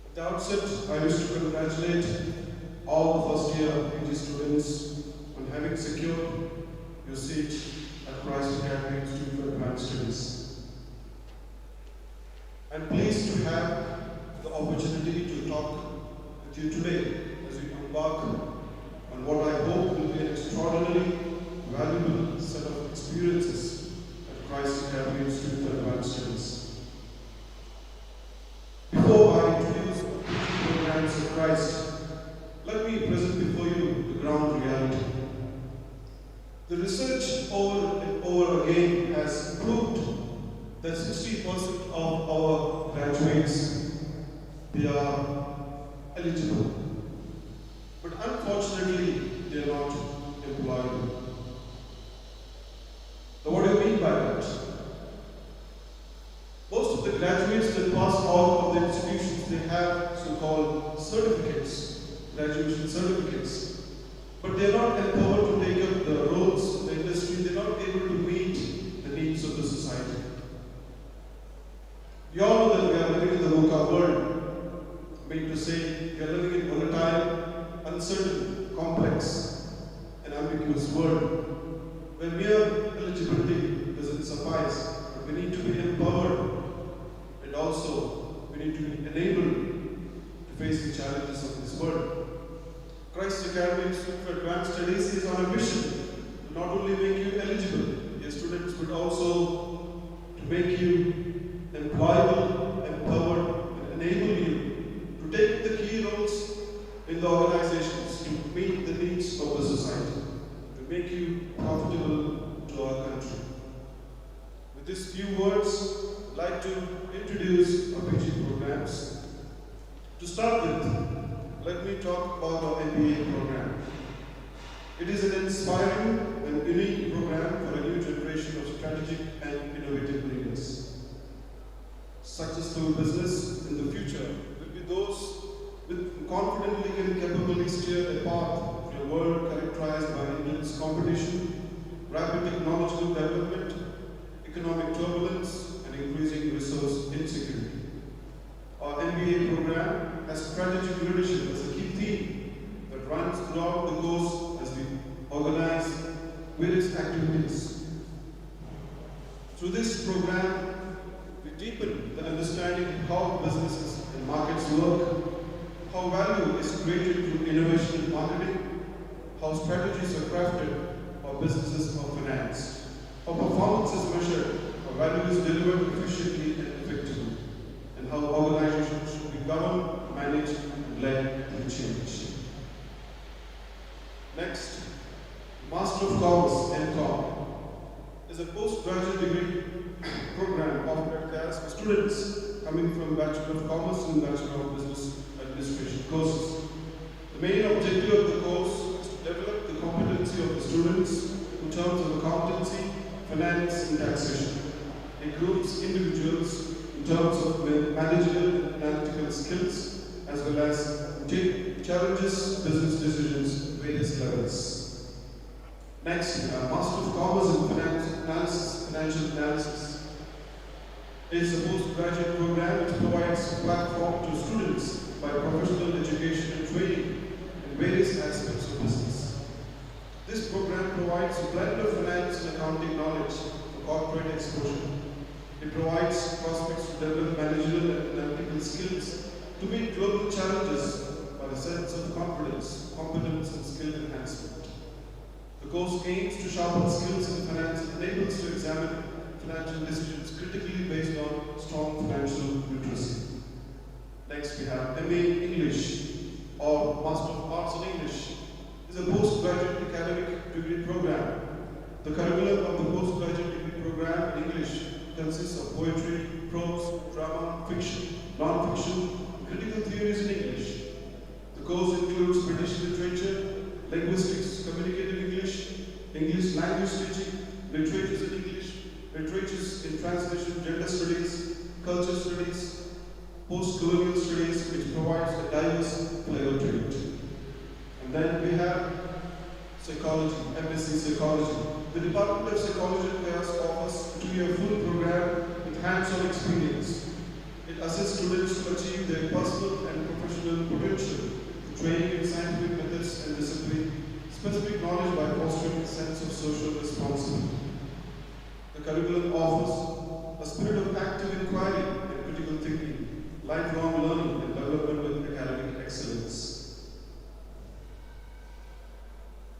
At the outset, I wish to congratulate all the first year PG students on having secured your seat at Christ Academy Institute for Advanced Studies. I'm pleased to have the opportunity to talk with you today as we embark on what I hope will be an extraordinarily valuable set of experiences at Christ Academy Institute for Advanced Studies. Before I introduce the programs of Christ, let me present before you the ground reality. The research over and over again has proved that 60% of our graduates, they are eligible. But unfortunately, they are not employable. Now what do you mean by that? Most of the graduates that pass out of the institutions, they have so-called certificates, graduation certificates. But they are not empowered to take up the roles in the industry, they are not able to meet the needs of the society. make you eligible, dear students, but also to make you employable, empowered, and enable you to take the key roles in the organizations to meet the needs of the society, to make you profitable to our country. With these few words, I'd like to introduce our PG programs. To start with, let me talk about our MBA program. It is an inspiring and unique program for a new generation of strategic and innovative leaders. Successful business in the future will be those with confidently and capably steer a path to a world characterized by intense competition, rapid technological development, economic turbulence, and increasing resource insecurity. Our MBA program has strategic leadership as a key theme that runs throughout the course as we organize various activities. Through this program, we deepen the understanding of how businesses and markets work, how value is created through innovation and marketing, how strategies are crafted, how businesses are financed, how performance is measured, how value is delivered efficiently and effectively, and how organizations should be governed, managed, and led through change. Next, Master of Commerce, MCOM, is a postgraduate degree program offered as for students coming from Bachelor of Commerce and Bachelor of Business Administration courses. The main objective of the course is to develop the competency of the students in terms of accountancy, finance, and taxation. It groups individuals in terms of managerial and analytical skills, as well as take challenges business decisions at various levels. Next, Master of Commerce in Financial Analysis. It is a postgraduate program which provides a platform to students by professional education and training in various aspects of business. This program provides a blend of finance and accounting knowledge for corporate exposure. It provides prospects to develop managerial and analytical skills to meet global challenges by a sense of confidence, competence, and skill enhancement. The course aims to sharpen skills in finance and enables to examine financial decisions critically based on strong financial literacy. Next, we have MA English, or Master of Arts in English. It is a postgraduate academic degree program. The curriculum of the postgraduate degree program in English consists of poetry, prose, drama, fiction, non-fiction, and critical theories in English. The course includes British literature, linguistics, communicative English, English language teaching, literatures in English, literatures in translation, gender studies, culture studies, post-colonial studies, which provides a diverse flavor to it. And then we have psychology, MSc Psychology. The Department of Psychology and Chaos offers a 2-year full program with hands-on experience. It assists students to achieve their personal and professional potential, training in scientific methods and discipline, specific knowledge by fostering a sense of social responsibility. The curriculum offers a spirit of active inquiry and critical thinking, lifelong learning and development with academic excellence.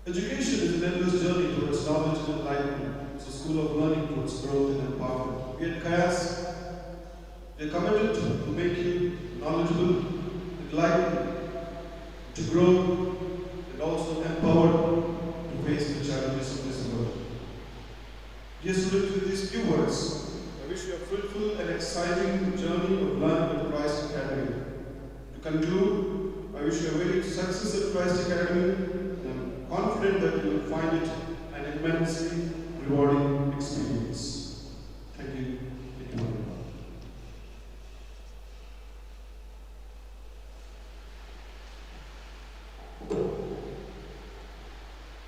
Education is an endless journey towards knowledge and enlightenment. It's a school of learning towards growth and empowerment. We at KAYAS, we are committed to make you knowledgeable, enlightened, to grow, and also empowered to face the challenges of this world. Dear students, with these few words, I wish you a fruitful and exciting journey of learning at Christ Academy. To conclude, I wish you a very success at Christ Academy, and I'm confident that you will find it an immensely rewarding experience. Thank you. Thank you.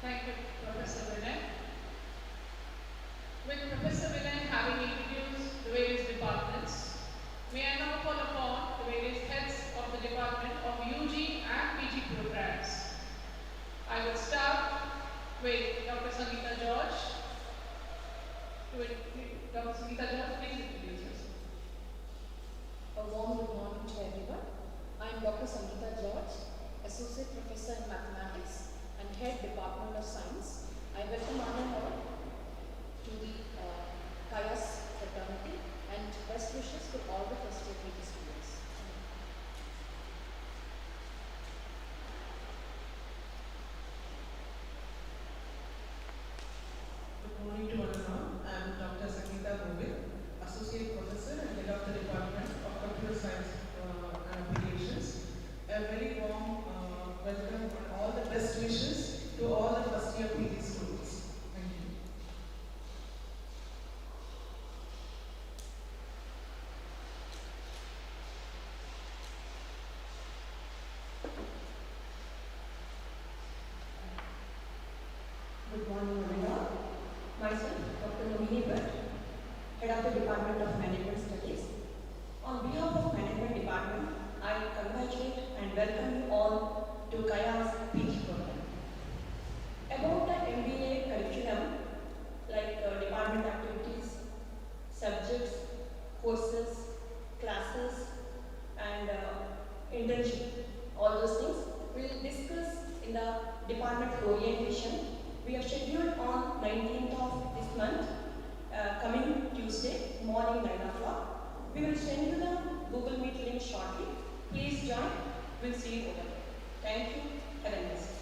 Thank you, Professor Vinay. With Professor Vinay having introduced the various departments, may I now call upon the various heads of the Department of UG and PG programs. I will start with Dr. Sangeeta George. Dr. Sangeeta George, please introduce yourself. A warm good morning to everyone. I am Dr. Sangeeta George, Associate Professor in Mathematics and Head Department of Science. I welcome one and all We will send you the Google Meet link shortly. Please join. We'll see you over there. Thank you. Have a nice day.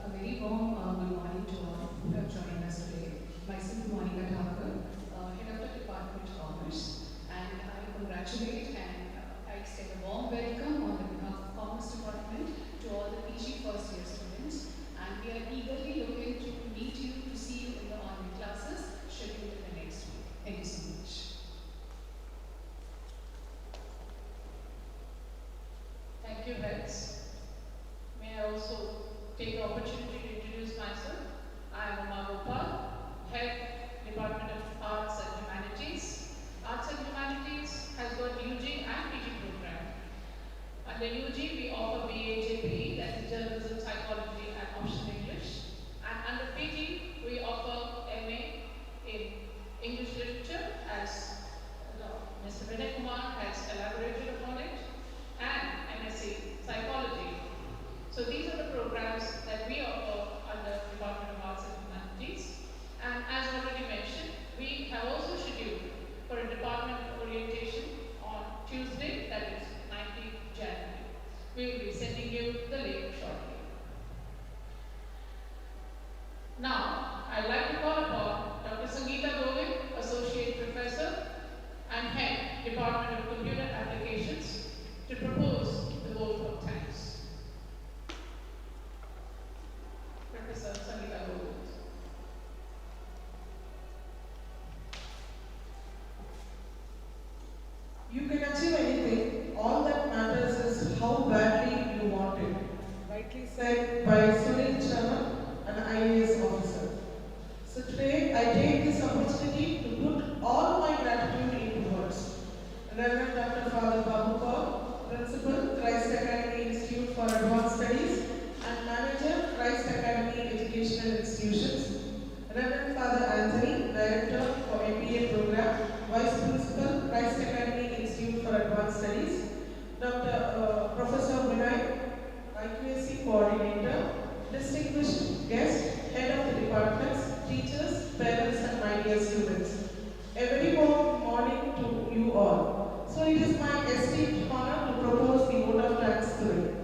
A very warm good morning to all who have joined us today. Myself, Monica Thakur, Head of the Department of Commerce, and I congratulate and I extend a warm welcome on behalf of the Commerce Department to all the PG first year students. And we are eagerly looking to meet you, to see you in the online classes scheduled in the next week. Thank you so much. Thank you, Heads. May I also take the opportunity to introduce myself. I am Uma Gopal, Head Department of Arts and Humanities. Arts and Humanities has got UG and PG program. Under UG, we offer BA/JPE, that is Journalism, Psychology and Optional English. And under PG, we offer MA in English Literature, as Mr. Vinay Kumar has elaborated upon it, and MSc Psychology. So these are the programs that we offer under Department of Arts and Humanities. And as already mentioned, we have also scheduled for a department orientation on Tuesday, that is 19th January. We will be sending you the link shortly. Now, I'd like to call upon Dr. Sangeeta Govind, Associate Professor and Head, Department of Computer Applications, to propose the vote of thanks. Professor Sangeeta Govind. You can achieve anything. All that matters is how badly you want it. Rightly said by Sunil Sharma, an IAS officer. So today I take this opportunity to put all my gratitude into words. Reverend Dr. Father Babu Kaur, Principal, Christ Academy Institute for Advanced Studies, and Manager, Christ Academy Educational Institutions. Reverend Father Anthony, Director for MBA Program, Vice Principal, Christ Academy Institute for Advanced Studies. Professor Vinay, IQAC Coordinator, distinguished guest, Head of the departments, teachers, parents and my dear students. A very warm morning to you all. So it is my esteemed honor to propose the vote of thanks today.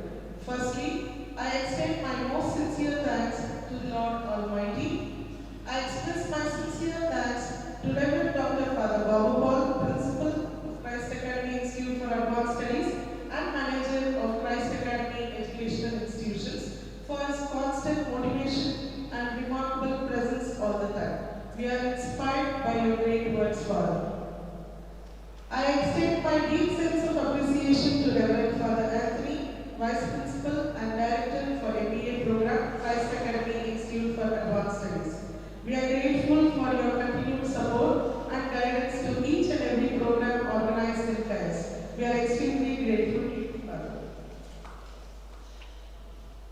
Firstly, I extend my most sincere thanks to the Lord Almighty. I express my sincere thanks to Reverend Dr. Father Babu Kaur, Principal of Christ Academy Institute for Advanced Studies and Manager of Christ Academy Educational Institutions for his constant motivation and remarkable presence all the time. We are inspired by your great words, Father. I extend my deep sense of appreciation to Reverend Father Anthony, Vice Principal and Director for MBA Program, Christ Academy Institute for Advanced Studies. We are grateful for your continued support and guidance to each and every program organized in CAIS. We are extremely grateful to you, Father.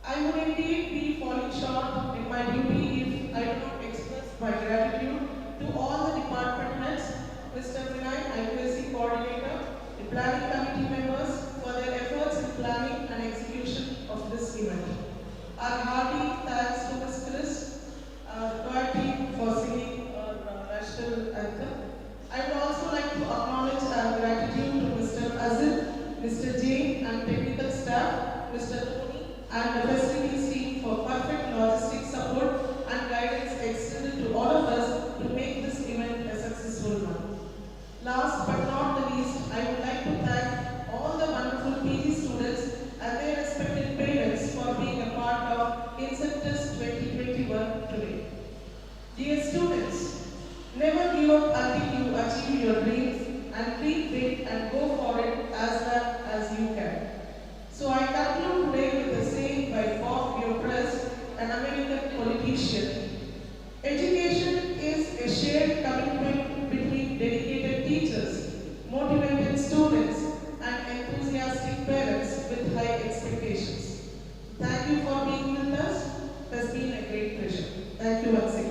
I would indeed be falling short in my duty if I do not express my gratitude to all the department heads, Mr. Vinay, IQAC Coordinator, the planning committee members for their efforts in planning and execution of this event. Our hearty thanks to Ms. Chris, choir team for singing our national anthem. I would also like to acknowledge our gratitude to Mr. Azid, Mr. Jain and technical staff, Mr. Tony and the facilities team for perfect logistic support and guidance extended to all of us to make this event a successful one. Last but not the least, I would like to thank all the wonderful PG students and their respected parents for being a part of Inceptus 2021 today. Dear students, never give up until you achieve your dreams and dream big and go for it as well as you can. So I conclude today with a saying by Bob Biopress, an American politician. Education is a shared commitment between dedicated teachers, motivated students, and enthusiastic parents with high expectations. Thank you for being with us. It has been a great pleasure. Thank you once again.